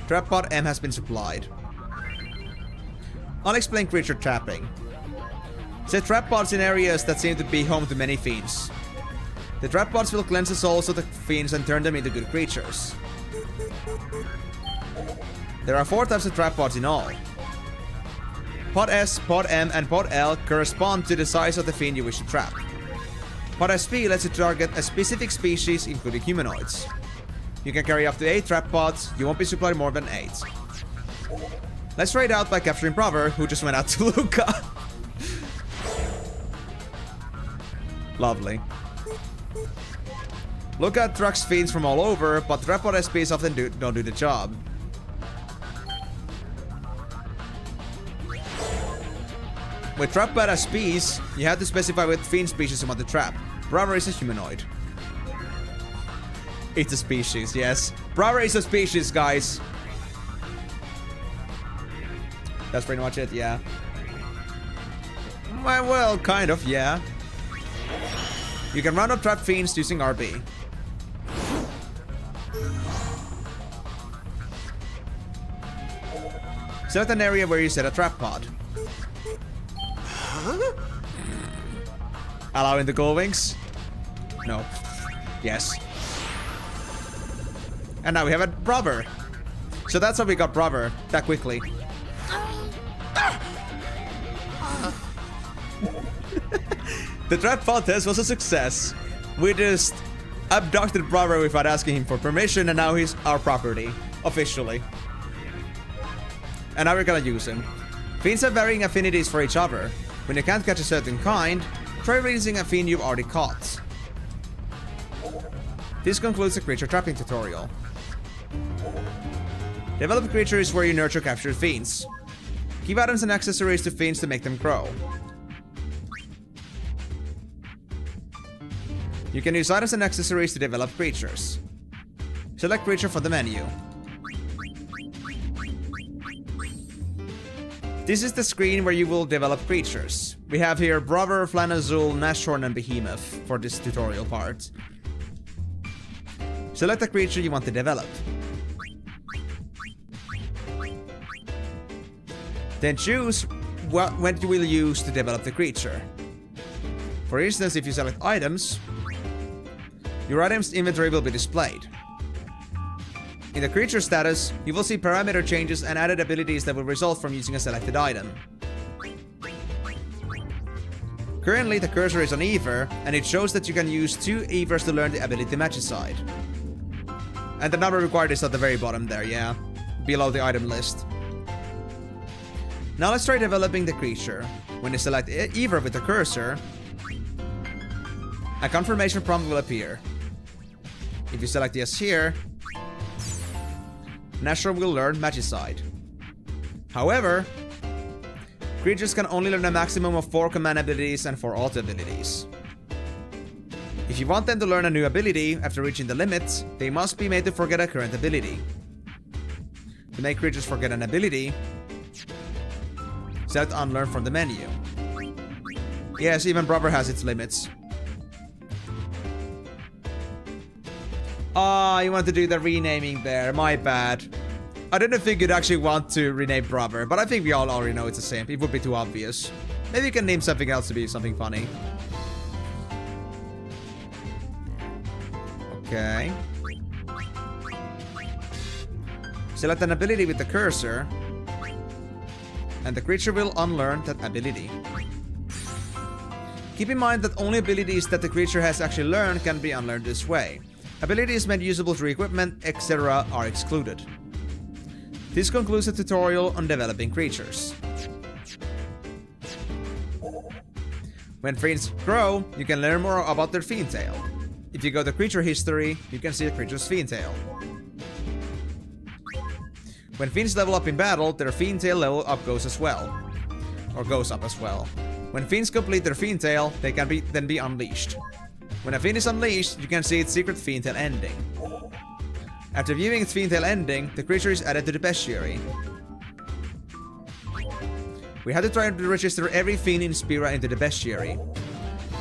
Trap Pod M has been supplied. I'll explain creature trapping. Set trap pods in areas that seem to be home to many fiends. The trap pods will cleanse the souls of the fiends and turn them into good creatures. There are 4 types of trap pods in all. Pod S, Pod M, and Pod L correspond to the size of the fiend you wish to trap. Pod SP lets you target a specific species, including humanoids. You can carry up to 8 trap pods. You won't be supplied more than 8. Let's try it out by capturing Brother, who just went out to Luca. Lovely. Luca attracts fiends from all over, but trap pod SPs often don't do the job. With trap pod SPs, you have to specify what fiend species you want to trap. Brother is a humanoid. It's a species, yes. Brother is a species, guys. That's pretty much it, yeah. Well, kind of, yeah. You can round up trap fiends using RB. Select an area where you set a trap pod. Allowing the Goldwings? No. Yes. And now we have a Brother. So that's how we got Brother that quickly. The trap pod test was a success. We just abducted Brother without asking him for permission, and now he's our property. Officially. And now we're gonna use him. Fiends have varying affinities for each other. When you can't catch a certain kind, try releasing a fiend you've already caught. This concludes the creature trapping tutorial. Develop a creature is where you nurture captured fiends. Give items and accessories to fiends to make them grow. You can use items and accessories to develop creatures. Select creature from the menu. This is the screen where you will develop creatures. We have here Brother, Flanazul, Nashorn, and Behemoth for this tutorial part. Select the creature you want to develop. Then choose what you will use to develop the creature. For instance, if you select items, your items inventory will be displayed. In the creature status, you will see parameter changes and added abilities that will result from using a selected item. Currently, the cursor is on Ever, and it shows that you can use 2 Evers to learn the ability Magicide. And the number required is at the very bottom there, yeah, below the item list. Now let's try developing the creature. When you select Ever with the cursor, a confirmation prompt will appear. If you select yes here, Nashorn will learn Magicide. However, creatures can only learn a maximum of 4 command abilities and 4 auto abilities. If you want them to learn a new ability after reaching the limit, they must be made to forget a current ability. To make creatures forget an ability, select Unlearn from the menu. Yes, even Brother has its limits. Ah, you want to do the renaming there, my bad. I didn't think you'd actually want to rename Brother, but I think we all already know it's the same. It would be too obvious. Maybe you can name something else to be something funny. Okay. Select an ability with the cursor, and the creature will unlearn that ability. Keep in mind that only abilities that the creature has actually learned can be unlearned this way. Abilities made usable through equipment, etc. are excluded. This concludes the tutorial on developing creatures. When fiends grow, you can learn more about their fiend tail. If you go to creature history, you can see the creature's fiend tail. When fiends level up in battle, their fiend tail level up goes as well. Or goes up as well. When fiends complete their fiend tail, they can then be unleashed. When a fiend is unleashed, you can see its secret fiend tail ending. After viewing its fiend tail ending, the creature is added to the bestiary. We have to try to register every fiend in Spira into the bestiary.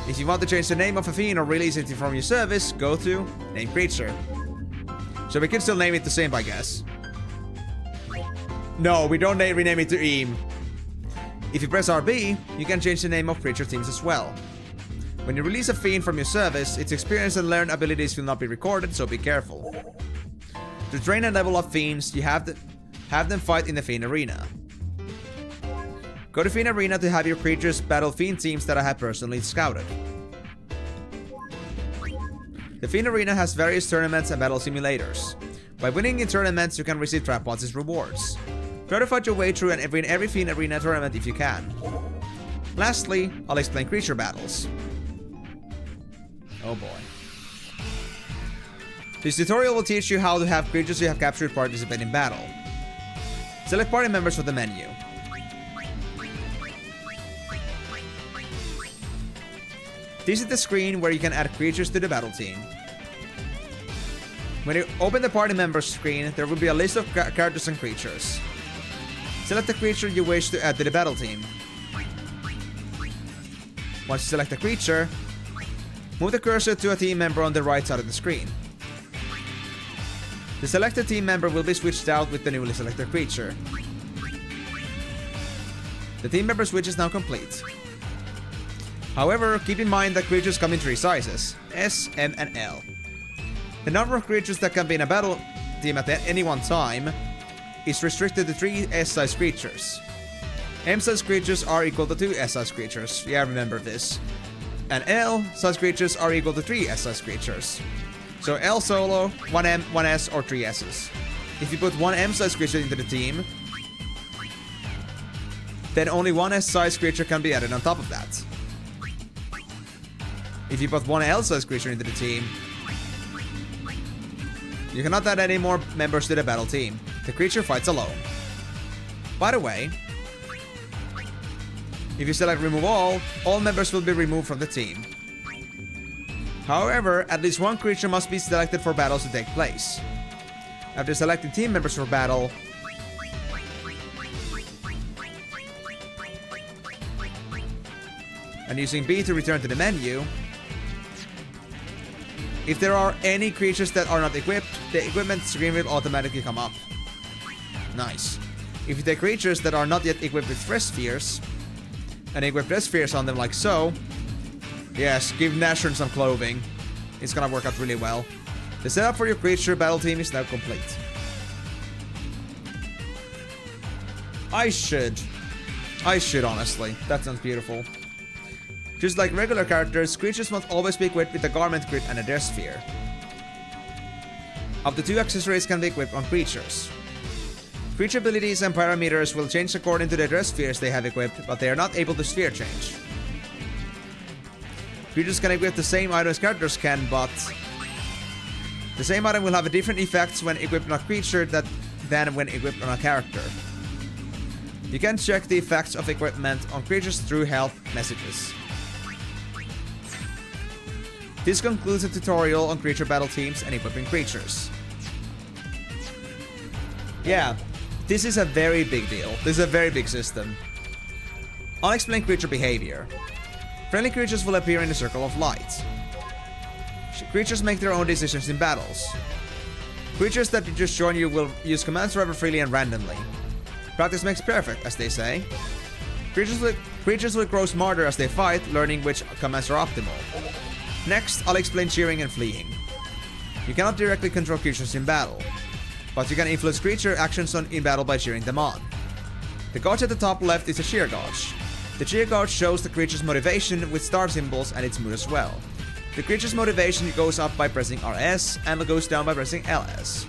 If you want to change the name of a fiend or release it from your service, go to Name Creature. So we can still name it the same, I guess. No, we don't rename it to Eam. If you press RB, you can change the name of creature teams as well. When you release a fiend from your service, its experience and learned abilities will not be recorded, so be careful. To train and level up fiends, you have them fight in the Fiend Arena. Go to Fiend Arena to have your creatures battle fiend teams that I have personally scouted. The Fiend Arena has various tournaments and battle simulators. By winning in tournaments, you can receive trap pods as rewards. Try to fight your way through and win every Fiend Arena tournament if you can. Lastly, I'll explain creature battles. Oh boy. This tutorial will teach you how to have creatures you have captured participate in battle. Select party members from the menu. This is the screen where you can add creatures to the battle team. When you open the party members screen, there will be a list of characters and creatures. Select the creature you wish to add to the battle team. Once you select a creature, move the cursor to a team member on the right side of the screen. The selected team member will be switched out with the newly selected creature. The team member switch is now complete. However, keep in mind that creatures come in 3 sizes: S, M, and L. The number of creatures that can be in a battle team at any one time is restricted to 3 S-size creatures. M-size creatures are equal to 2 S-size creatures, yeah, remember this. And L-size creatures are equal to 3 S-size creatures. So L solo, 1 M, 1 S, or 3 S's. If you put 1 M-size creature into the team, then only 1 S-size creature can be added on top of that. If you put 1 L-size creature into the team, you cannot add any more members to the battle team. The creature fights alone. By the way, if you select remove all members will be removed from the team. However, at least 1 creature must be selected for battles to take place. After selecting team members for battle, and using B to return to the menu, if there are any creatures that are not equipped, the equipment screen will automatically come up. Nice. If you take creatures that are not yet equipped with fresh spheres, and equip fresh spheres on them like so, yes, give Nashorn some clothing. It's gonna work out really well. The setup for your creature battle team is now complete. I should honestly. That sounds beautiful. Just like regular characters, creatures must always be equipped with a garment grid and a dress sphere. Up to 2 accessories can be equipped on creatures. Creature abilities and parameters will change according to the dress spheres they have equipped, but they are not able to sphere change. Creatures can equip the same item as characters can, but the same item will have a different effects when equipped on a creature than when equipped on a character. You can check the effects of equipment on creatures through help messages. This concludes the tutorial on creature battle teams and equipping creatures. Yeah, this is a very big deal. This is a very big system. Unexplained creature behavior. Friendly creatures will appear in the circle of light. Creatures make their own decisions in battles. Creatures that just join you will use commands forever freely and randomly. Practice makes perfect, as they say. Creatures will grow smarter as they fight, learning which commands are optimal. Next, I'll explain cheering and fleeing. You cannot directly control creatures in battle, but you can influence creature actions in battle by cheering them on. The gauge at the top left is a cheer gauge. The cheer gauge shows the creature's motivation with star symbols and its mood as well. The creature's motivation goes up by pressing RS and goes down by pressing LS.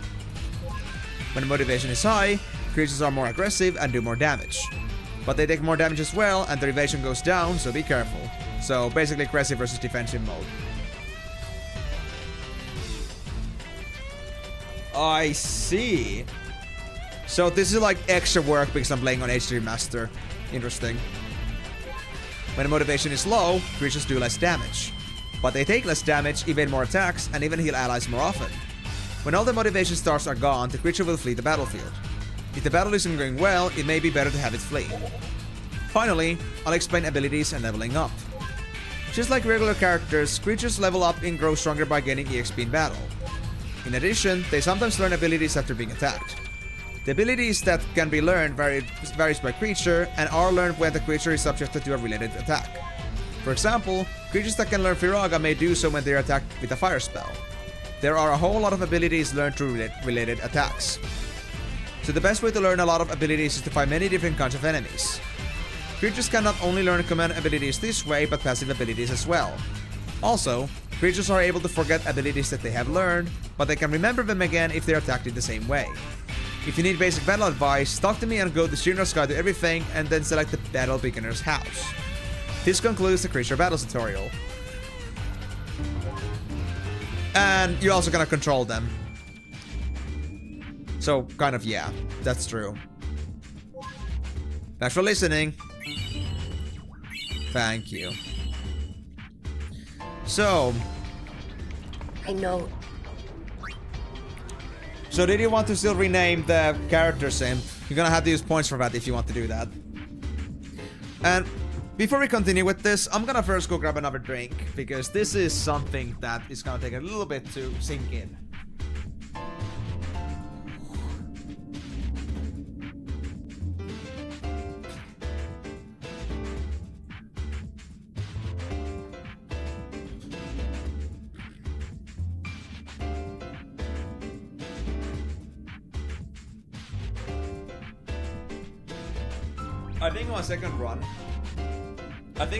When the motivation is high, creatures are more aggressive and do more damage. But they take more damage as well, and the evasion goes down, so be careful. So basically aggressive versus defensive mode. I see. So this is like extra work because I'm playing on X-2 Remaster. Interesting. When the motivation is low, creatures do less damage. But they take less damage, evade more attacks, and even heal allies more often. When all the motivation stars are gone, the creature will flee the battlefield. If the battle isn't going well, it may be better to have it flee. Finally, I'll explain abilities and leveling up. Just like regular characters, creatures level up and grow stronger by gaining EXP in battle. In addition, they sometimes learn abilities after being attacked. The abilities that can be learned varies by creature and are learned when the creature is subjected to a related attack. For example, creatures that can learn Firaga may do so when they are attacked with a fire spell. There are a whole lot of abilities learned through related attacks. So the best way to learn a lot of abilities is to find many different kinds of enemies. Creatures can not only learn command abilities this way, but passive abilities as well. Also, creatures are able to forget abilities that they have learned, but they can remember them again if they are attacked in the same way. If you need basic battle advice, talk to me and go to Shinra's Guide to Everything and then select the Battle Beginner's House. This concludes the creature battles tutorial. And you're also gonna control them. So, kind of, yeah, that's true. Thanks for listening. Thank you. So... I know. So did you want to still rename the character sim? You're gonna have to use points for that if you want to do that. And before we continue with this, I'm gonna first go grab another drink, because this is something that is gonna take a little bit to sink in. I think on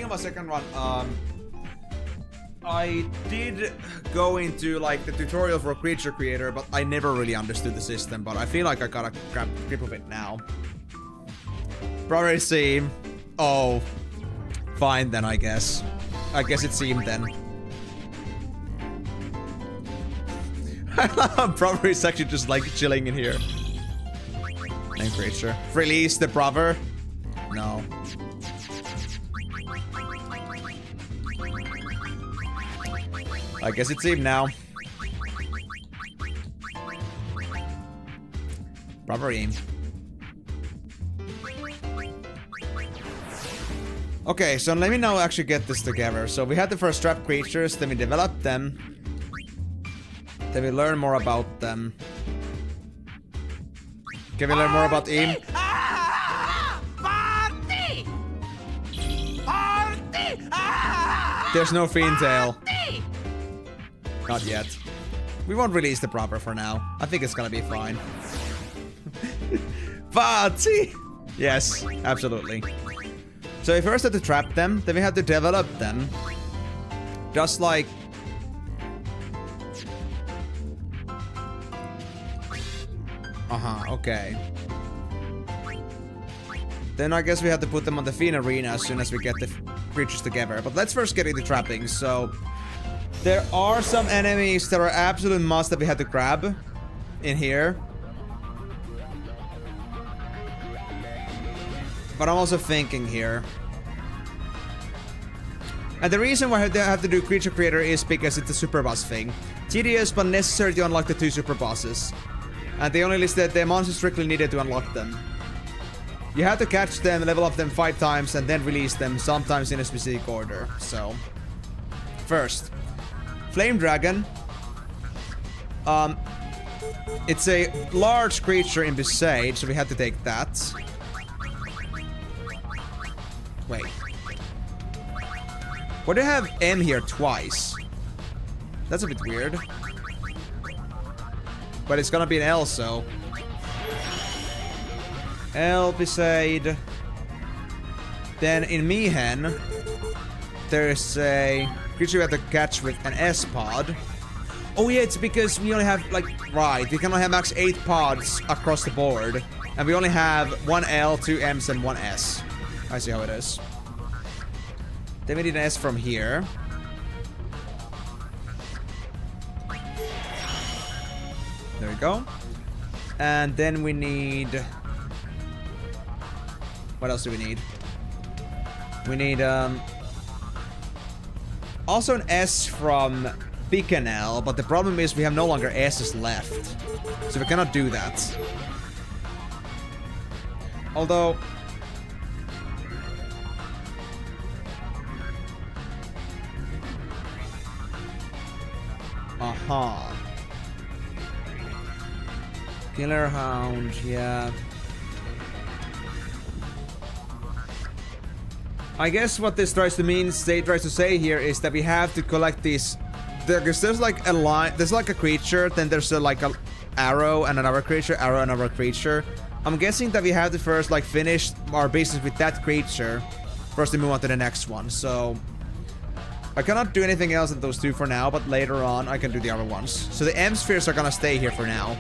my second run, I did go into like the tutorial for Creature Creator, but I never really understood the system, but I feel like I got a grip of it now. Probably seem. Oh, fine then, I guess. I guess it seemed then. Brother is actually just like chilling in here. Name creature. Release the brother. No. I guess it's him now. Proper aim. Okay, so let me now actually get this together. So we had the first trap creatures, then we developed them. Then we learn more about them. Can we learn more about him? There's no fiend tail. Not yet. We won't release the proper for now. I think it's gonna be fine. Party! Yes, absolutely. So we first had to trap them, then we had to develop them. Just like... okay. Then I guess we have to put them on the Fiend Arena as soon as we get the creatures together. But let's first get into trappings. So there are some enemies that are absolute must that we had to grab in here. But I'm also thinking here. And the reason why I have to do Creature Creator is because it's a super boss thing. Tedious but necessary to unlock the 2 super bosses. And they only listed the monsters strictly needed to unlock them. You have to catch them, level up them 5 times, and then release them, sometimes in a specific order. So, first, Flame Dragon. It's a large creature in Besage, so we had to take that. Wait. Why do I have M here twice? That's a bit weird. But it's gonna be an L, so. L, Beside. Then in Mihen, there's a creature we have to catch with an S pod. Oh yeah, it's because we only have, like, right, we can only have max 8 pods across the board. And we only have 1 L, 2 M's, and 1 S. I see how it is. Then we need an S from here. There we go. And then we need... What else do we need? We need, also an S from Bicanel, but the problem is we have no longer S's left. So we cannot do that. Although... Aha. Killer Hound, yeah. I guess what this tries to say here is that we have to collect these. There's like a line, there's like a creature, then there's like a arrow and another creature, arrow and another creature. I'm guessing that we have to first like finish our business with that creature first to move on to the next one. So I cannot do anything else than those two for now, but later on I can do the other ones. So the M spheres are gonna stay here for now.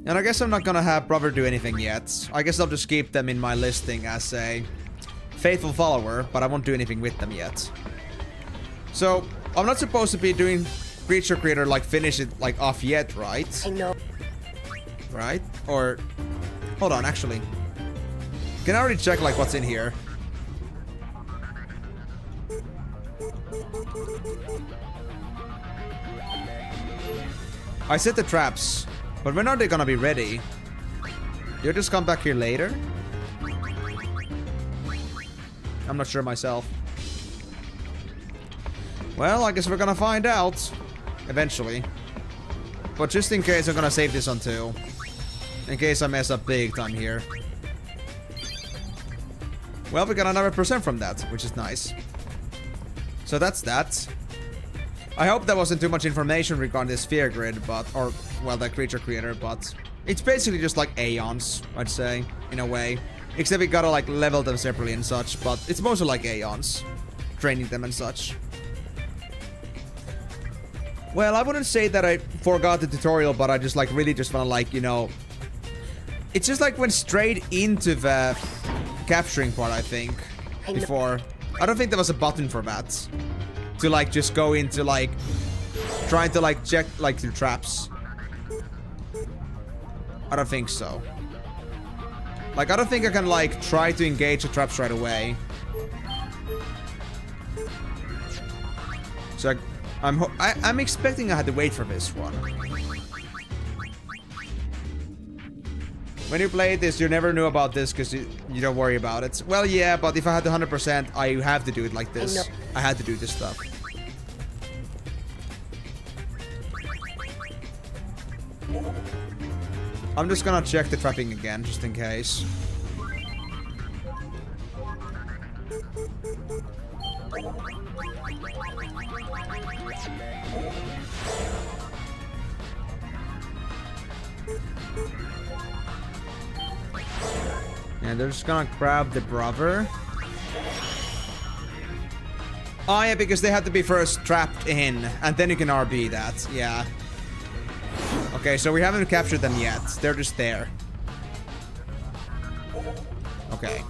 And I guess I'm not gonna have Brother do anything yet. I guess I'll just keep them in my listing as a faithful follower, but I won't do anything with them yet. So, I'm not supposed to be doing Creature Creator, like, finish it, like, off yet, right? I know. Right? Or... Hold on, actually. Can I already check, like, what's in here? I set the traps. But when are they gonna be ready? You'll just come back here later? I'm not sure myself. Well, I guess we're gonna find out. Eventually. But just in case, I'm gonna save this on 2. In case I mess up big time here. Well, we got another % from that, which is nice. So that's that. I hope that wasn't too much information regarding the sphere grid, but... Or, well, the creature creator, but... It's basically just like Aeons, I'd say, in a way. Except we gotta, like, level them separately and such, but it's mostly like Aeons. Training them and such. Well, I wouldn't say that I forgot the tutorial, but I just, like, really just wanna, like, you know... It's just, like, went straight into the capturing part, I think, before. I don't think there was a button for that. To, like, just go into, like, trying to, like, check, like, the traps. I don't think so. Like, I don't think I can, like, try to engage the traps right away. So, I'm expecting I had to wait for this one. When you play this, you never knew about this because you don't worry about it. Well, yeah, but if I had the 100%, I have to do it like this. I had to do this stuff. I'm just gonna check the trapping again, just in case. Yeah, they're just gonna grab the brother. Oh yeah, because they have to be first trapped in, and then you can RB that, yeah. Okay, so we haven't captured them yet. They're just there. Okay.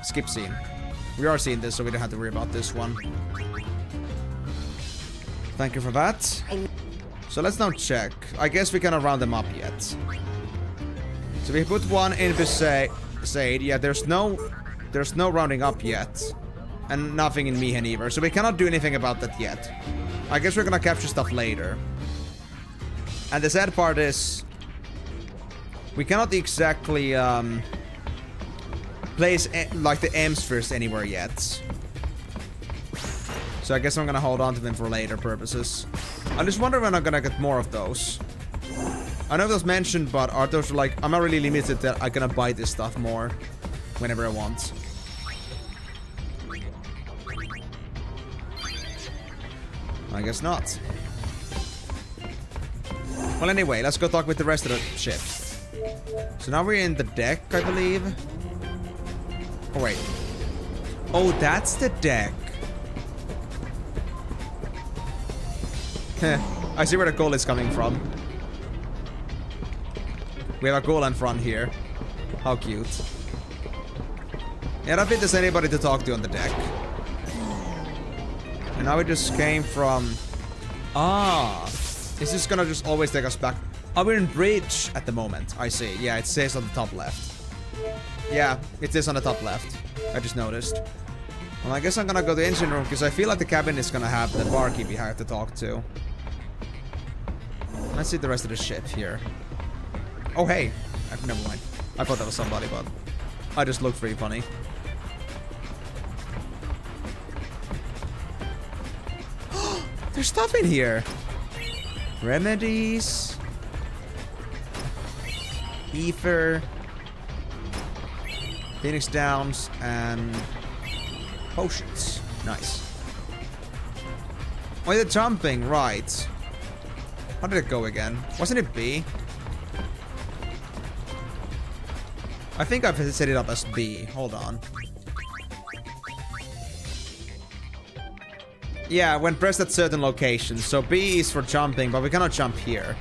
Skip scene. We are seeing this, so we don't have to worry about this one. Thank you for that. So let's now check. I guess we cannot round them up yet. So we put one in Beside. Yeah, there's no rounding up yet. And nothing in Mihen either. So we cannot do anything about that yet. I guess we're gonna capture stuff later. And the sad part is... we cannot exactly, place, like, the M spheres anywhere yet. So I guess I'm gonna hold on to them for later purposes. I just wonder when I'm gonna get more of those. I know those mentioned, but are those like... I'm not really limited that I'm gonna buy this stuff more whenever I want. I guess not. Well, anyway, let's go talk with the rest of the ship. So now we're in the deck, I believe. Oh, wait. Oh, that's the deck. I see where the goal is coming from. We have a goal in front here. How cute. Yeah, I don't think there's anybody to talk to on the deck. And now we just came from... Ah! Is this gonna just always take us back? Oh, we're in bridge at the moment. I see. Yeah, it says on the top left. Yeah, it says on the top left. I just noticed. Well, I guess I'm gonna go to the engine room because I feel like the cabin is gonna have the barkeep we have to talk to. Let's see the rest of the ship here. Oh, hey. Never mind. I thought that was somebody, but I just looked pretty funny. There's stuff in here. Remedies. Ether. Phoenix Downs. And potions. Nice. Oh, the jumping. Right. How did it go again? Wasn't it B? I think I've set it up as B. Hold on. Yeah, when pressed at certain locations. So B is for jumping, but we cannot jump here.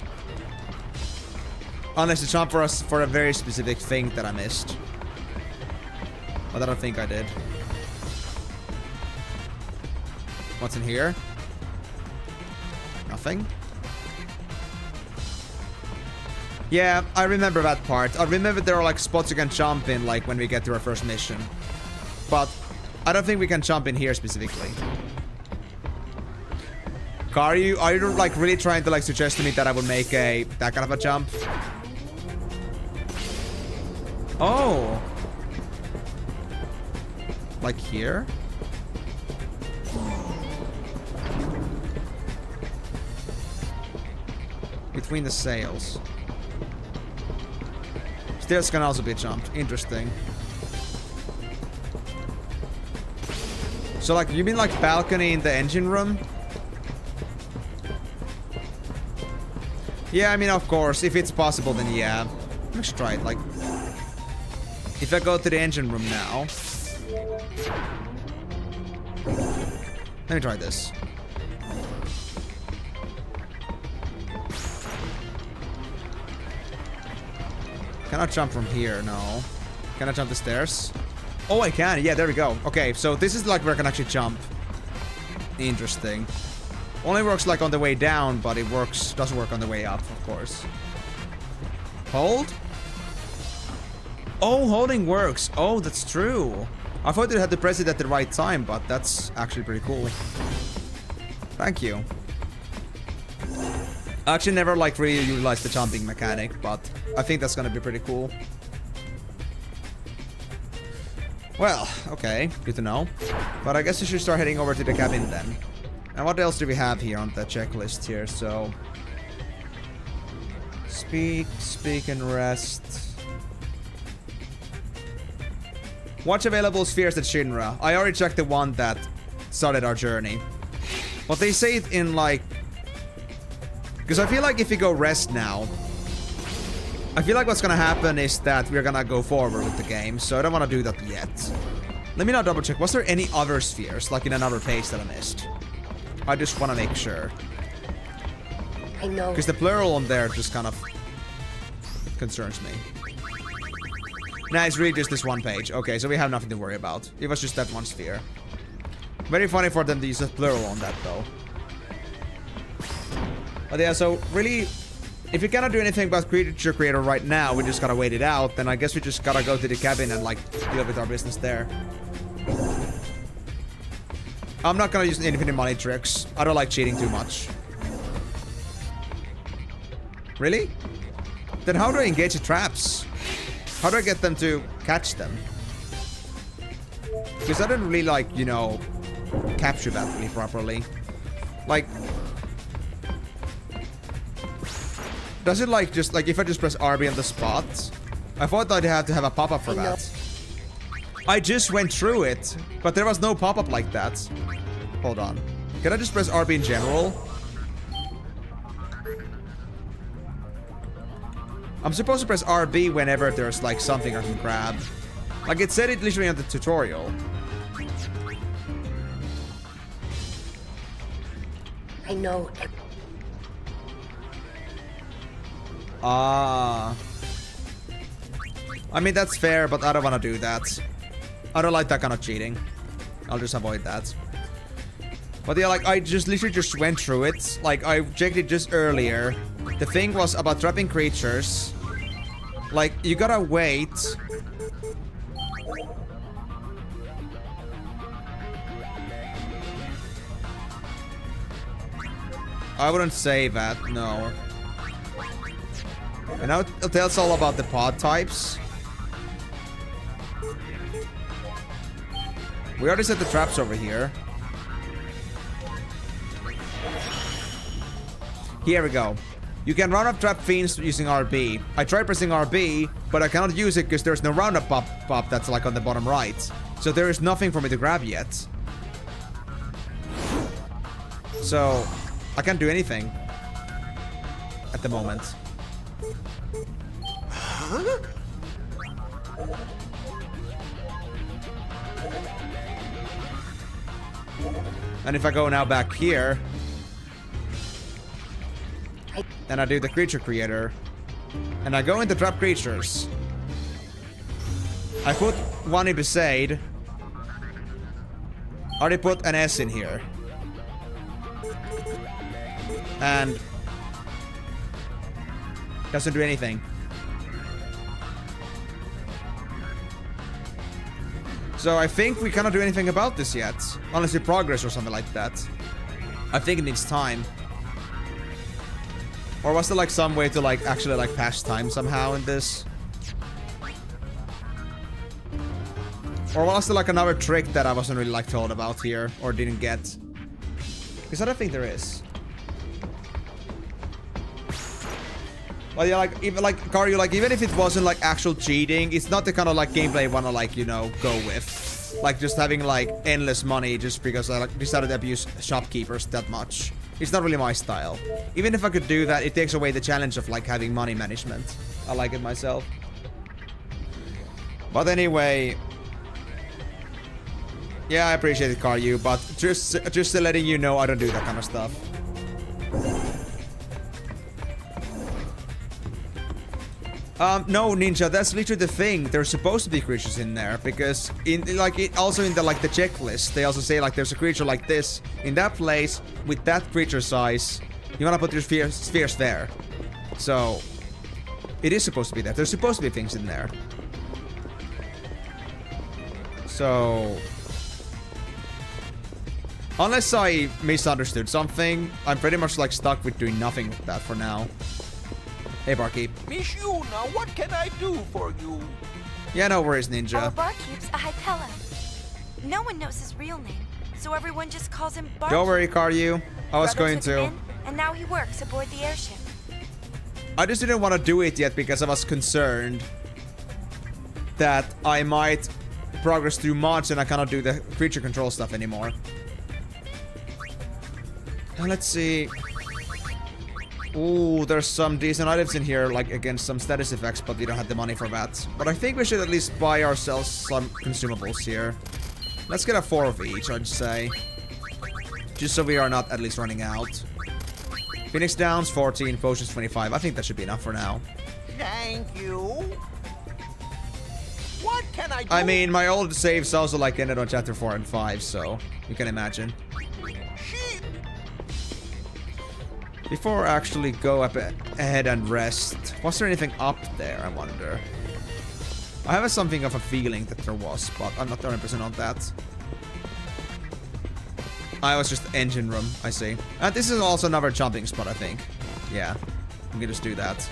Unless you jump for us for a very specific thing that I missed. But I don't think I did. What's in here? Nothing. Yeah, I remember that part. I remember there are like spots you can jump in, like when we get to our first mission. But I don't think we can jump in here specifically. Are you like really trying to like suggest to me that I would make that kind of a jump? Oh. Like here? Between the sails. Stairs can also be jumped. Interesting. So like, you mean like balcony in the engine room? Yeah, I mean, of course, if it's possible, then yeah. Let's try it, like... If I go to the engine room now... Let me try this. Can I jump from here? No. Can I jump the stairs? Oh, I can. Yeah, there we go. Okay, so this is like where I can actually jump. Interesting. Only works like on the way down, but it doesn't work on the way up, of course. Hold? Oh, holding works. Oh, that's true. I thought you had to press it at the right time, but that's actually pretty cool. Thank you. I actually never like really utilized the jumping mechanic, but I think that's gonna be pretty cool. Well, okay, good to know. But I guess we should start heading over to the cabin then. And what else do we have here on the checklist here? So, speak and rest. Watch available spheres at Shinra. I already checked the one that started our journey. But they say it in like... Because I feel like if we go rest now, I feel like what's gonna happen is that we're gonna go forward with the game. So I don't want to do that yet. Let me now double check. Was there any other spheres, like in another page that I missed? I just want to make sure. I know. Because the plural on there just kind of concerns me. Nah, it's really just this one page. Okay, so we have nothing to worry about. It was just that one sphere. Very funny for them to use the plural on that, though. But yeah, so really, if we cannot do anything about Creature Creator right now, we just gotta wait it out, then I guess we just gotta go to the cabin and, like, deal with our business there. I'm not gonna use infinite money tricks. I don't like cheating too much. Really? Then how do I engage the traps? How do I get them to catch them? Because I don't really like, you know, capture that really properly. Like, does it like just like if I just press RB on the spot? I thought I'd have to have a pop-up for that. I just went through it, but there was no pop-up like that. Hold on. Can I just press RB in general? I'm supposed to press RB whenever there's like something I can grab. Like it said it literally on the tutorial. I know. Ah. I mean, that's fair, but I don't want to do that. I don't like that kind of cheating. I'll just avoid that. But yeah, like, I just literally just went through it. Like, I checked it just earlier. The thing was about trapping creatures. Like, you gotta wait. I wouldn't say that, no. And now it tells all about the pod types. We already set the traps over here. Here we go. You can round up trap fiends using RB. I tried pressing RB, but I cannot use it because there's no roundup pop that's like on the bottom right. So there is nothing for me to grab yet. So I can't do anything at the moment. Huh? And if I go now back here, then I do the creature creator, and I go into trap creatures. I put one in Beside. I already put an S in here. And doesn't do anything. So I think we cannot do anything about this yet. Unless we progress or something like that. I think it needs time. Or was there like some way to like actually like pass time somehow in this? Or was there like another trick that I wasn't really like told about here or didn't get? Because I don't think there is. Well, yeah, like even like Karyu, like even if it wasn't like actual cheating, it's not the kind of like gameplay I wanna like, you know, go with. Like just having like endless money just because I like decided to abuse shopkeepers that much. It's not really my style. Even if I could do that, it takes away the challenge of like having money management. I like it myself. But anyway, yeah, I appreciate it, Karyu, but just letting you know I don't do that kind of stuff. No, Ninja, that's literally the thing. There's supposed to be creatures in there because in like it also in the like the checklist, they also say like there's a creature like this in that place with that creature size. You wanna put your spheres there. So it is supposed to be there. There's supposed to be things in there. So unless I misunderstood something, I'm pretty much like stuck with doing nothing with that for now. Hey, Barkeep. Miss Yuna, what can I do for you? Yeah, no worries, Ninja. Oh, Barkeep's a Hypella. No one knows his real name, so everyone just calls him Barkeep. Don't worry, Karyu. I was going to. In, and now he works aboard the airship. I just didn't want to do it yet because I was concerned that I might progress through mods and I cannot do the creature control stuff anymore. Now let's see. Ooh, there's some decent items in here, like against some status effects, but we don't have the money for that. But I think we should at least buy ourselves some consumables here. Let's get a 4 of each, I'd say. Just so we are not at least running out. Phoenix Downs, 14, Potions, 25. I think that should be enough for now. Thank you. What can I do? I mean, my old saves also like ended on chapter 4 and 5, so you can imagine. Before I actually go up ahead and rest, was there anything up there, I wonder? I have something of a feeling that there was, but I'm not 100% on that. I was just engine room, I see. And this is also another jumping spot, I think. Yeah, we can just do that.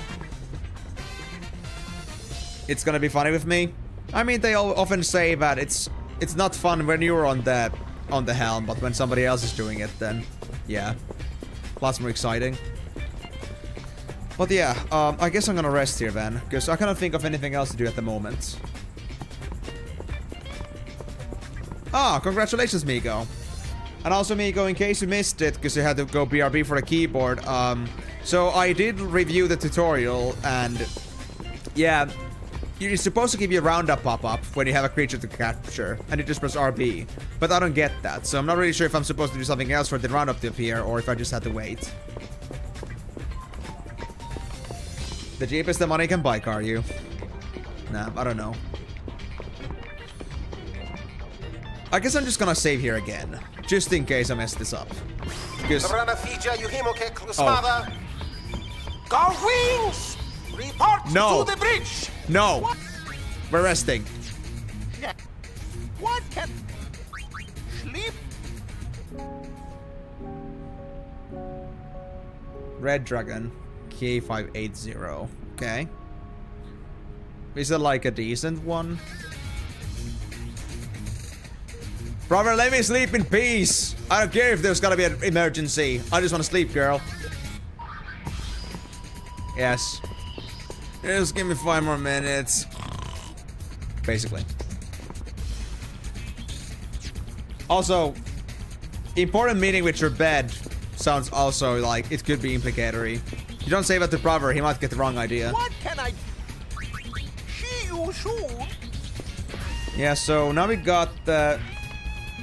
It's gonna be funny with me. I mean, they all often say that it's not fun when you're on the on the helm, but when somebody else is doing it, then yeah, lots more exciting. But yeah, I guess I'm gonna rest here then, because I cannot think of anything else to do at the moment. Ah, congratulations, Miko. And also, Miko, in case you missed it, because you had to go BRB for the keyboard, so I did review the tutorial, and yeah, it's supposed to give you a roundup pop-up when you have a creature to capture, and you just press RB. But I don't get that, so I'm not really sure if I'm supposed to do something else for the roundup to appear, or if I just had to wait. The cheapest the money can buy, car you. Nah, I don't know. I guess I'm just gonna save here again, just in case I mess this up. Because Go wings! Report no. to the bridge! No! What? We're resting. Yeah. What can... Sleep? Red Dragon. K580. Okay. Is it like a decent one? Brother, let me sleep in peace! I don't care if there's gonna be an emergency. I just wanna sleep, girl. Yes. Just give me 5 more minutes. Basically. Also, important meeting with your bed sounds also like it could be implicatory. You don't say that to brother, he might get the wrong idea. What can I... See you soon. Yeah, so now we got the...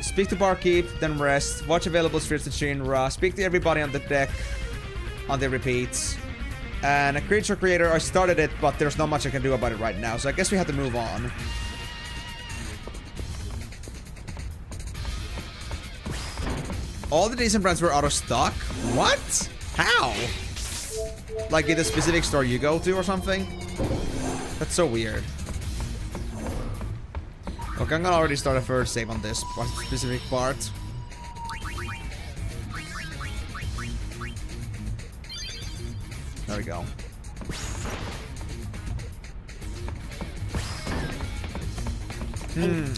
Speak to barkeep, then rest. Watch available spirits to Shinra. Speak to everybody on the deck. On the repeats. And a creature creator, I started it, but there's not much I can do about it right now. So I guess we have to move on. All the decent brands were out of stock? What? How? Like in a specific store you go to or something? That's so weird. Okay, I'm gonna already start a first save on this specific part. There we go.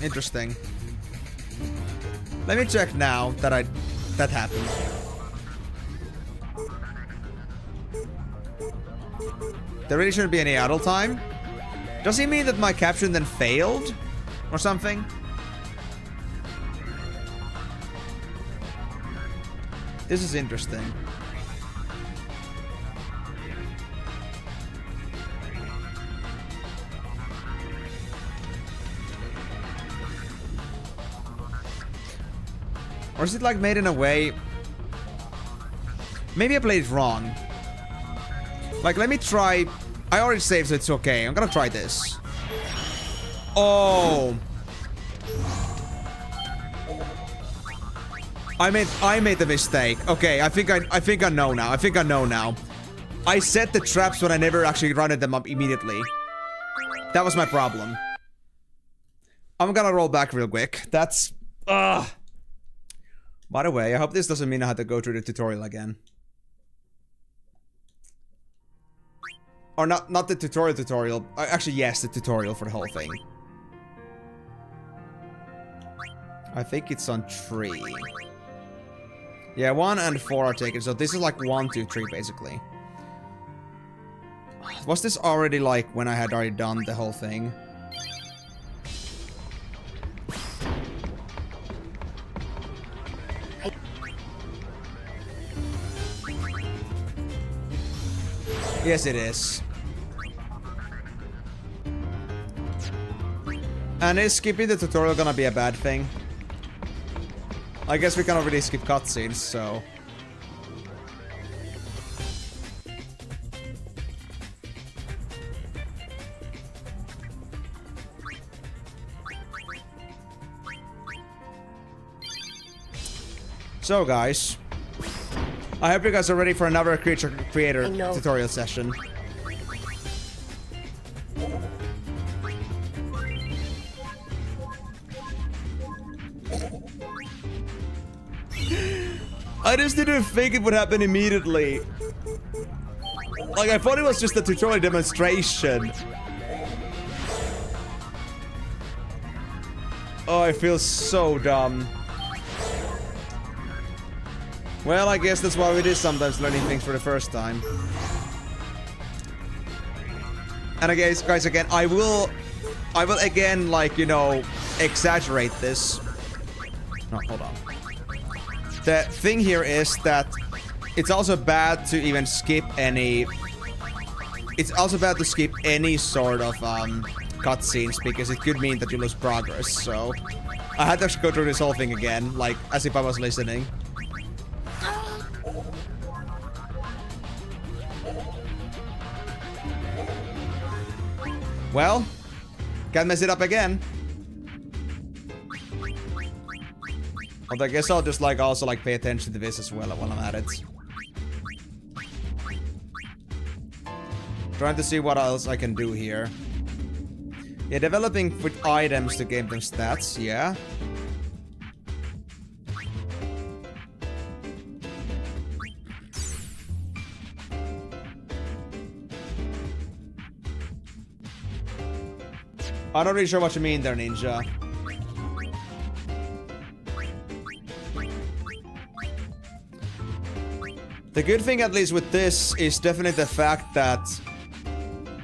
Interesting. Let me check now that that happened. There really shouldn't be any idle time. Does he mean that my caption then failed? Or something? This is interesting. Or is it like made in a way... Maybe I played it wrong. Like, let me try... I already saved, so it's okay. I'm gonna try this. Oh. I made the mistake. Okay, I think I know now. I set the traps when I never actually rounded them up immediately. That was my problem. I'm gonna roll back real quick. That's... Ugh. By the way, I hope this doesn't mean I have to go through the tutorial again. Or not the tutorial. Actually, yes, the tutorial for the whole thing. I think it's on 3. Yeah, 1 and 4 are taken. So this is like 1, 2, 3, basically. Was this already like when I had already done the whole thing? Yes, it is. And is skipping the tutorial gonna be a bad thing? I guess we cannot really skip cutscenes, so... So, guys... I hope you guys are ready for another creature creator tutorial session. I just didn't think it would happen immediately. Like, I thought it was just a tutorial demonstration. Oh, I feel so dumb. Well, I guess that's why we do sometimes learning things for the first time. And I guess, guys, again, I will again, like, you know, exaggerate this. No, hold on. The thing here is that it's also bad to even skip any... It's also bad to skip any sort of cutscenes because it could mean that you lose progress, so... I had to actually go through this whole thing again, like, as if I was listening. Well, can't mess it up again. Although I guess I'll just like also like pay attention to this as well while I'm at it. Trying to see what else I can do here. Yeah, developing with items to give them stats, yeah. I'm not really sure what you mean there, Ninja. The good thing, at least with this, is definitely the fact that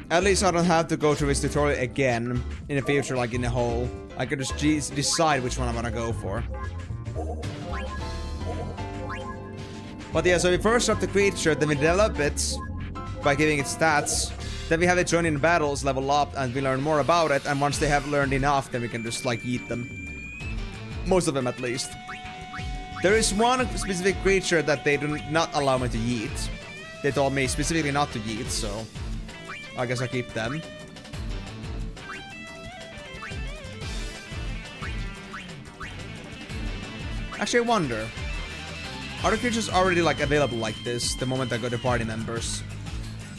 at least I don't have to go through this tutorial again in the future, like in the whole. I can just decide which one I'm gonna go for. But yeah, so we first start the creature, then we develop it by giving it stats. Then we have it join in battles, level up, and we learn more about it. And once they have learned enough, then we can just like yeet them. Most of them, at least. There is one specific creature that they do not allow me to yeet. They told me specifically not to yeet, so I guess I'll keep them. Actually, I wonder, are the creatures already like available like this the moment I go to party members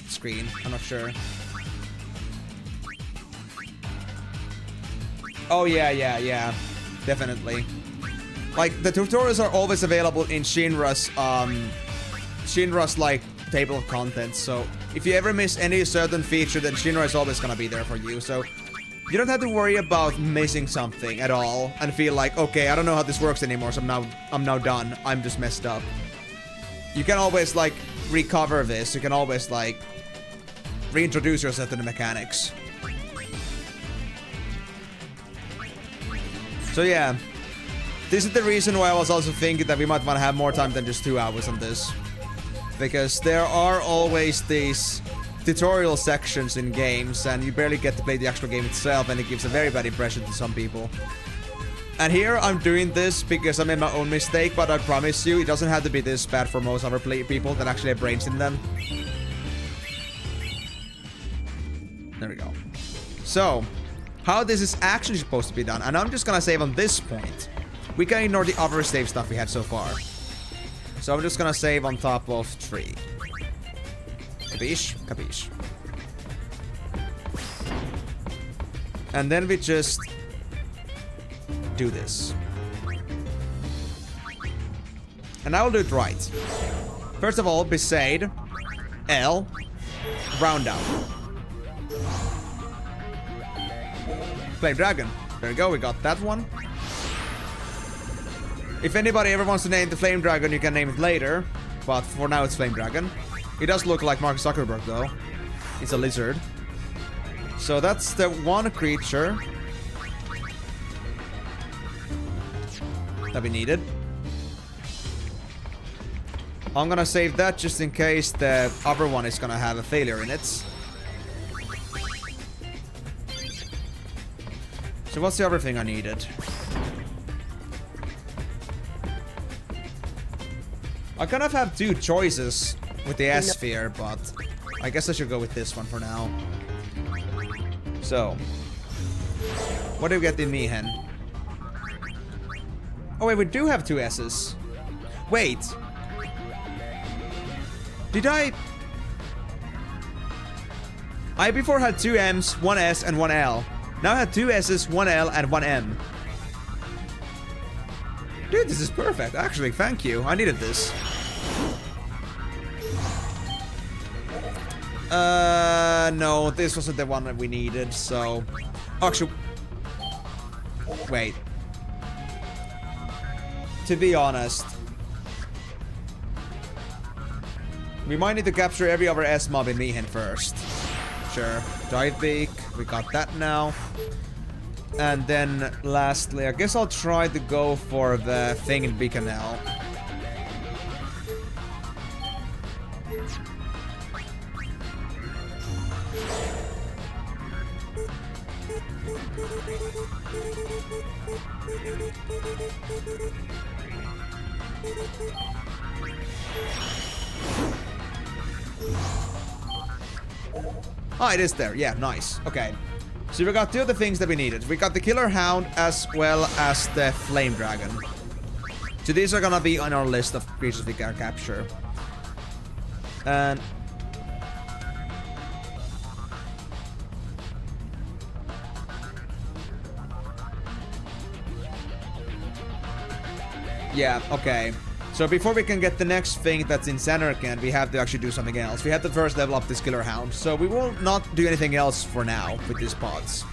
screen? I'm not sure. Oh yeah, definitely. Like the tutorials are always available in Shinra's like table of contents. So if you ever miss any certain feature, then Shinra is always gonna be there for you. So you don't have to worry about missing something at all and feel like, okay, I don't know how this works anymore, so I'm now done. I'm just messed up. You can always like recover this. You can always like reintroduce yourself to the mechanics. So yeah, this is the reason why I was also thinking that we might want to have more time than just 2 hours on this. Because there are always these tutorial sections in games and you barely get to play the actual game itself, and it gives a very bad impression to some people. And here I'm doing this because I made my own mistake, but I promise you it doesn't have to be this bad for most other people that actually have brains in them. There we go. So, how this is actually supposed to be done, and I'm just gonna save on this point. We can ignore the other save stuff we had so far. So I'm just gonna save on top of 3. Capiche? Capiche. And then we just do this. And I will do it right. First of all, Besaid, L, round down. Flame Dragon. There we go, we got that one. If anybody ever wants to name the Flame Dragon, you can name it later. But for now, it's Flame Dragon. It does look like Mark Zuckerberg, though. It's a lizard. So that's the one creature that we needed. I'm gonna save that just in case the other one is gonna have a failure in it. So what's the other thing I needed? I kind of have 2 choices with the S-Sphere, but I guess I should go with this one for now. So, what do we get in Mihen? Oh wait, we do have 2 S's. Wait. Did I before had 2 M's, 1 S, and 1 L. Now I have 2 S's, 1 L, and 1 M. Dude, this is perfect. Actually, thank you. I needed this. No, this wasn't the one that we needed, so... Actually... Wait. To be honest... We might need to capture every other S-mob in Mihen first. Sure. Dive Beak. We got that now. And then lastly, I guess I'll try to go for the thing in Bicanel. Ah, it is there. Yeah, nice. Okay. So we got two of the things that we needed. We got the Killer Hound as well as the Flame Dragon. So these are gonna be on our list of creatures we can capture. And... yeah, okay. So before we can get the next thing that's in Samarkand, we have to actually do something else. We have to first level up this Killer Hound. So we will not do anything else for now with these pods.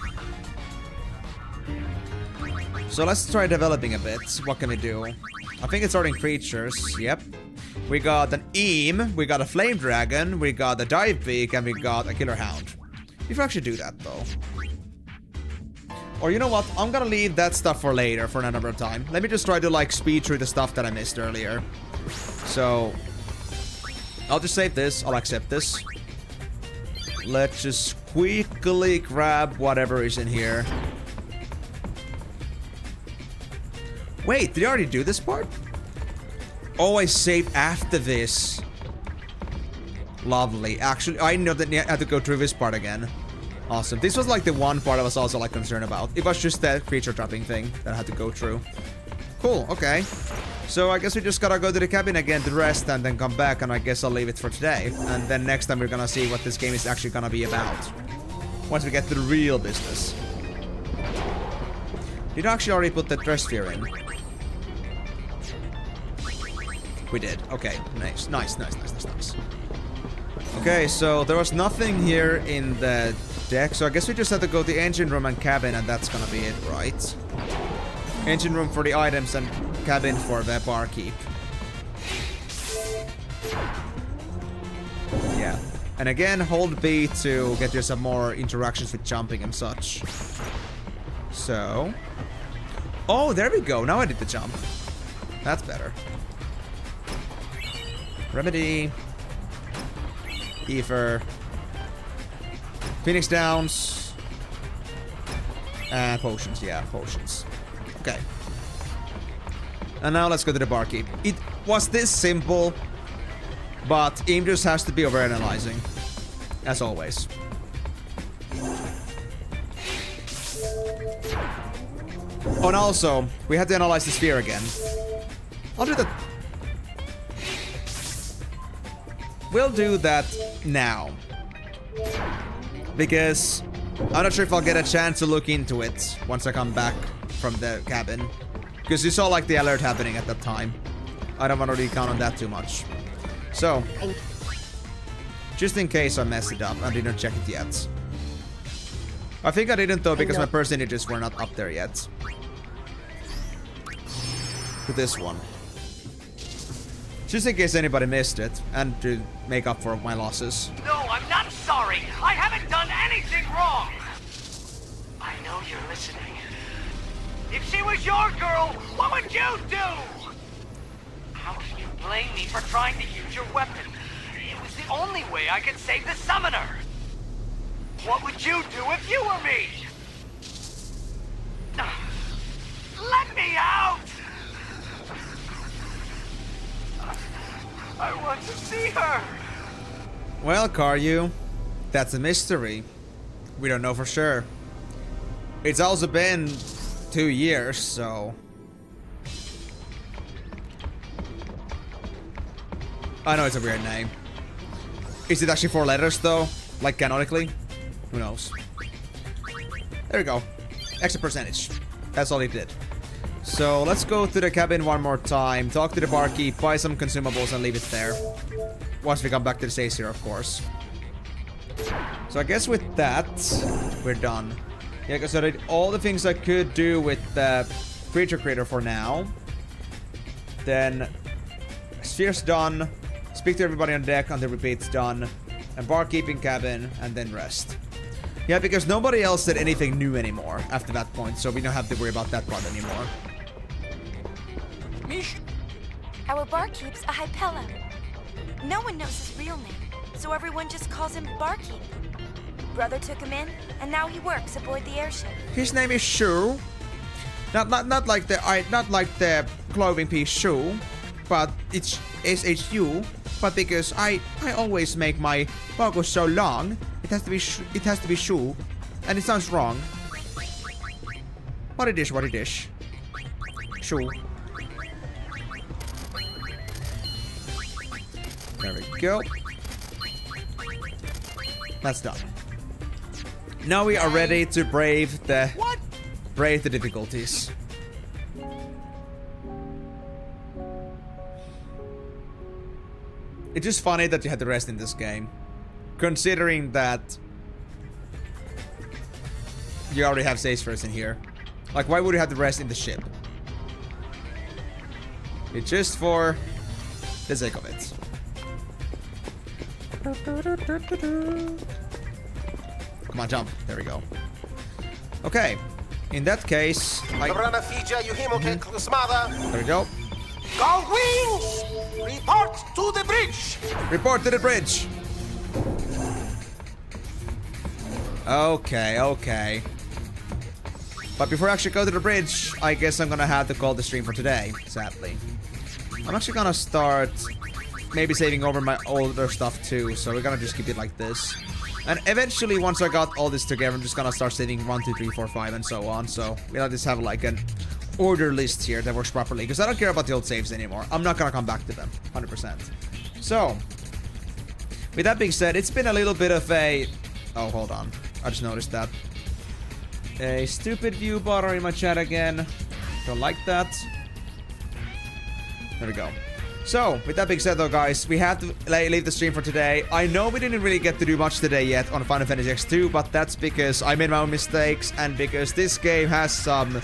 So let's try developing a bit. What can we do? I think it's sorting creatures. Yep. We got an Eam, we got a Flame Dragon, we got a Dive Beak, and we got a Killer Hound. We can actually do that though. Or you know what? I'm gonna leave that stuff for later, for another time. Let me just try to like speed through the stuff that I missed earlier. So I'll just save this. I'll accept this. Let's just quickly grab whatever is in here. Wait, did I already do this part? Oh, I saved after this. Lovely. Actually, I know that I had to go through this part again. Awesome. This was like the one part I was also like concerned about. It was just that creature dropping thing that I had to go through. Cool, okay. So I guess we just gotta go to the cabin again to rest and then come back, and I guess I'll leave it for today. And then next time we're gonna see what this game is actually gonna be about. Once we get to the real business. Did I actually already put the dress sphere in? We did. Okay, nice. Nice. Okay, so there was nothing here in the deck, so I guess we just have to go to the engine room and cabin, and that's gonna be it, right? Engine room for the items and cabin for the barkeep. Yeah. And again, hold B to get you some more interactions with jumping and such. So... oh, there we go. Now I did the jump. That's better. Remedy. Ether. Phoenix Downs. And potions. Yeah, potions. Okay. And now let's go to the barkeep. It was this simple, but Aim just has to be overanalyzing. As always. Oh, and also, we had to analyze the sphere again. I'll do that. We'll do that now. Because I'm not sure if I'll get a chance to look into it once I come back from the cabin. Because you saw like the alert happening at that time. I don't want to really count on that too much. So, just in case I messed it up, I didn't check it yet. I think I didn't though because my percentages were not up there yet. To this one. Just in case anybody missed it, and to make up for my losses. No, I'm not sorry. I haven't done anything wrong. I know you're listening. If she was your girl, what would you do? How can you blame me for trying to use your weapon? It was the only way I could save the summoner. What would you do if you were me? Let me out! I want to see her! Well, Karyu, that's a mystery. We don't know for sure. It's also been 2 years, so... I know it's a weird name. Is it actually 4 letters, though? Like, canonically? Who knows? There we go. Extra percentage. That's all he did. So let's go to the cabin one more time, talk to the barkeep, buy some consumables and leave it there. Once we come back to the stage here, of course. So I guess with that, we're done. Yeah, because I did all the things I could do with the creature creator for now. Then, sphere's done. Speak to everybody on deck until repeat's done. And barkeeping cabin, and then rest. Yeah, because nobody else said anything new anymore after that point, so we don't have to worry about that part anymore. Our barkeep's a Hypella. No one knows his real name, so everyone just calls him Barkeep. Brother took him in, and now he works aboard the airship. His name is Shu. Not like the clothing piece Shu, but it's SHU. But because I always make my vocals so long, it has to be Shu, and it sounds wrong. What it is? Shu. There we go. That's done. Now we are ready to brave the difficulties. It's just funny that you had to rest in this game, considering that you already have save first in here. Like, why would you have to rest in the ship? It's just for the sake of it. Come on, jump. There we go. Okay. In that case, there we go. Wings! Report to the bridge! Report to the bridge! Okay. But before I actually go to the bridge, I guess I'm gonna have to call the stream for today, sadly. I'm actually gonna start maybe saving over my older stuff too, so we're gonna just keep it like this. And eventually, once I got all this together, I'm just gonna start saving 1, 2, 3, 4, 5, and so on. So we'll just have like an order list here that works properly, because I don't care about the old saves anymore. I'm not gonna come back to them, 100%. So, with that being said, it's been a little bit of a... Oh, hold on. I just noticed that. A stupid view bother in my chat again. Don't like that. There we go. So, with that being said though, guys, we have to leave the stream for today. I know we didn't really get to do much today yet on Final Fantasy X2, but that's because I made my own mistakes, and because this game has some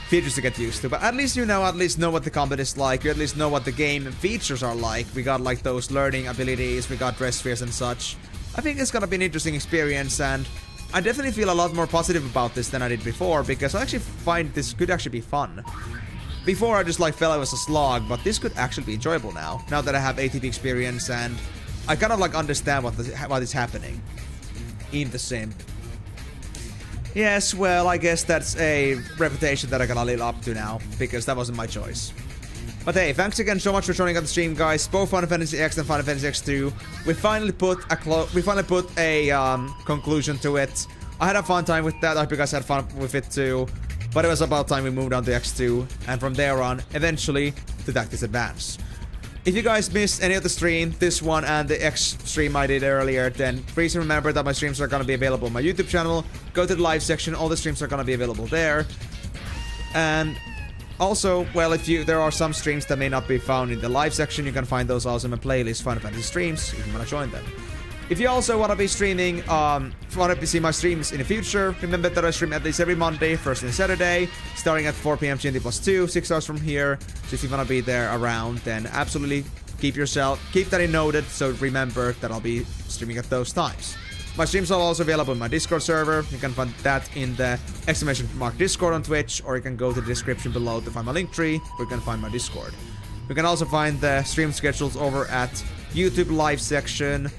features to get used to. But at least you know what the combat is like. You at least know what the game features are like. We got like those learning abilities, we got dress spheres and such. I think it's gonna be an interesting experience, and I definitely feel a lot more positive about this than I did before, because I actually find this could actually be fun. Before I just like felt it was a slog, but this could actually be enjoyable now that I have ATP experience, and I kind of like understand what is happening in the sim. Yes, well, I guess that's a reputation that I gotta live up to now, because that wasn't my choice. But hey, thanks again so much for joining on the stream, guys. Both Final Fantasy X and Final Fantasy X2. We finally put a conclusion to it. I had a fun time with that. I hope you guys had fun with it too. But it was about time we moved on to X2, and from there on, eventually, to Tactics Advance. If you guys missed any of the stream, this one and the X stream I did earlier, then please remember that my streams are gonna be available on my YouTube channel. Go to the live section, all the streams are gonna be available there. And also, well, there are some streams that may not be found in the live section, you can find those also in my playlist, Final Fantasy streams, if you wanna join them. If you also want to be streaming, want to see my streams in the future, remember that I stream at least every Monday, Thursday and Saturday, starting at 4 PM GMT+2, 6 hours from here. So if you want to be there around, then absolutely keep that in noted, so remember that I'll be streaming at those times. My streams are also available in my Discord server. You can find that in the ! Discord on Twitch, or you can go to the description below to find my link tree, where you can find my Discord. You can also find the stream schedules over at YouTube live section,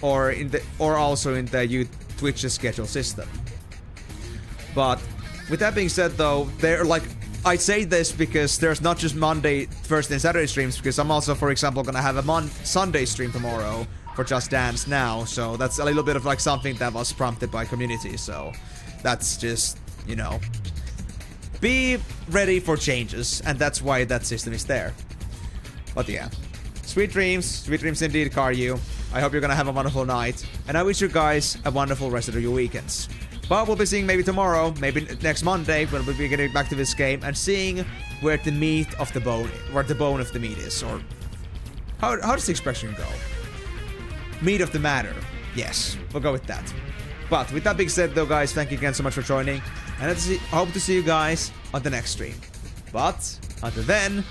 or also in the Twitch schedule system. But with that being said though, I say this because there's not just Monday, Thursday and Saturday streams, because I'm also, for example, gonna have a Sunday stream tomorrow for Just Dance now, so that's a little bit of like something that was prompted by community, so that's just, you know, be ready for changes, and that's why that system is there. But yeah, sweet dreams indeed, Karyu. I hope you're gonna have a wonderful night, and I wish you guys a wonderful rest of your weekends. But we'll be seeing maybe tomorrow, maybe next Monday, when we'll be getting back to this game and seeing where the bone of the meat is, or how does the expression go? Meat of the matter. Yes, we'll go with that. But with that being said though, guys, thank you again so much for joining, and I hope to see you guys on the next stream. But until then,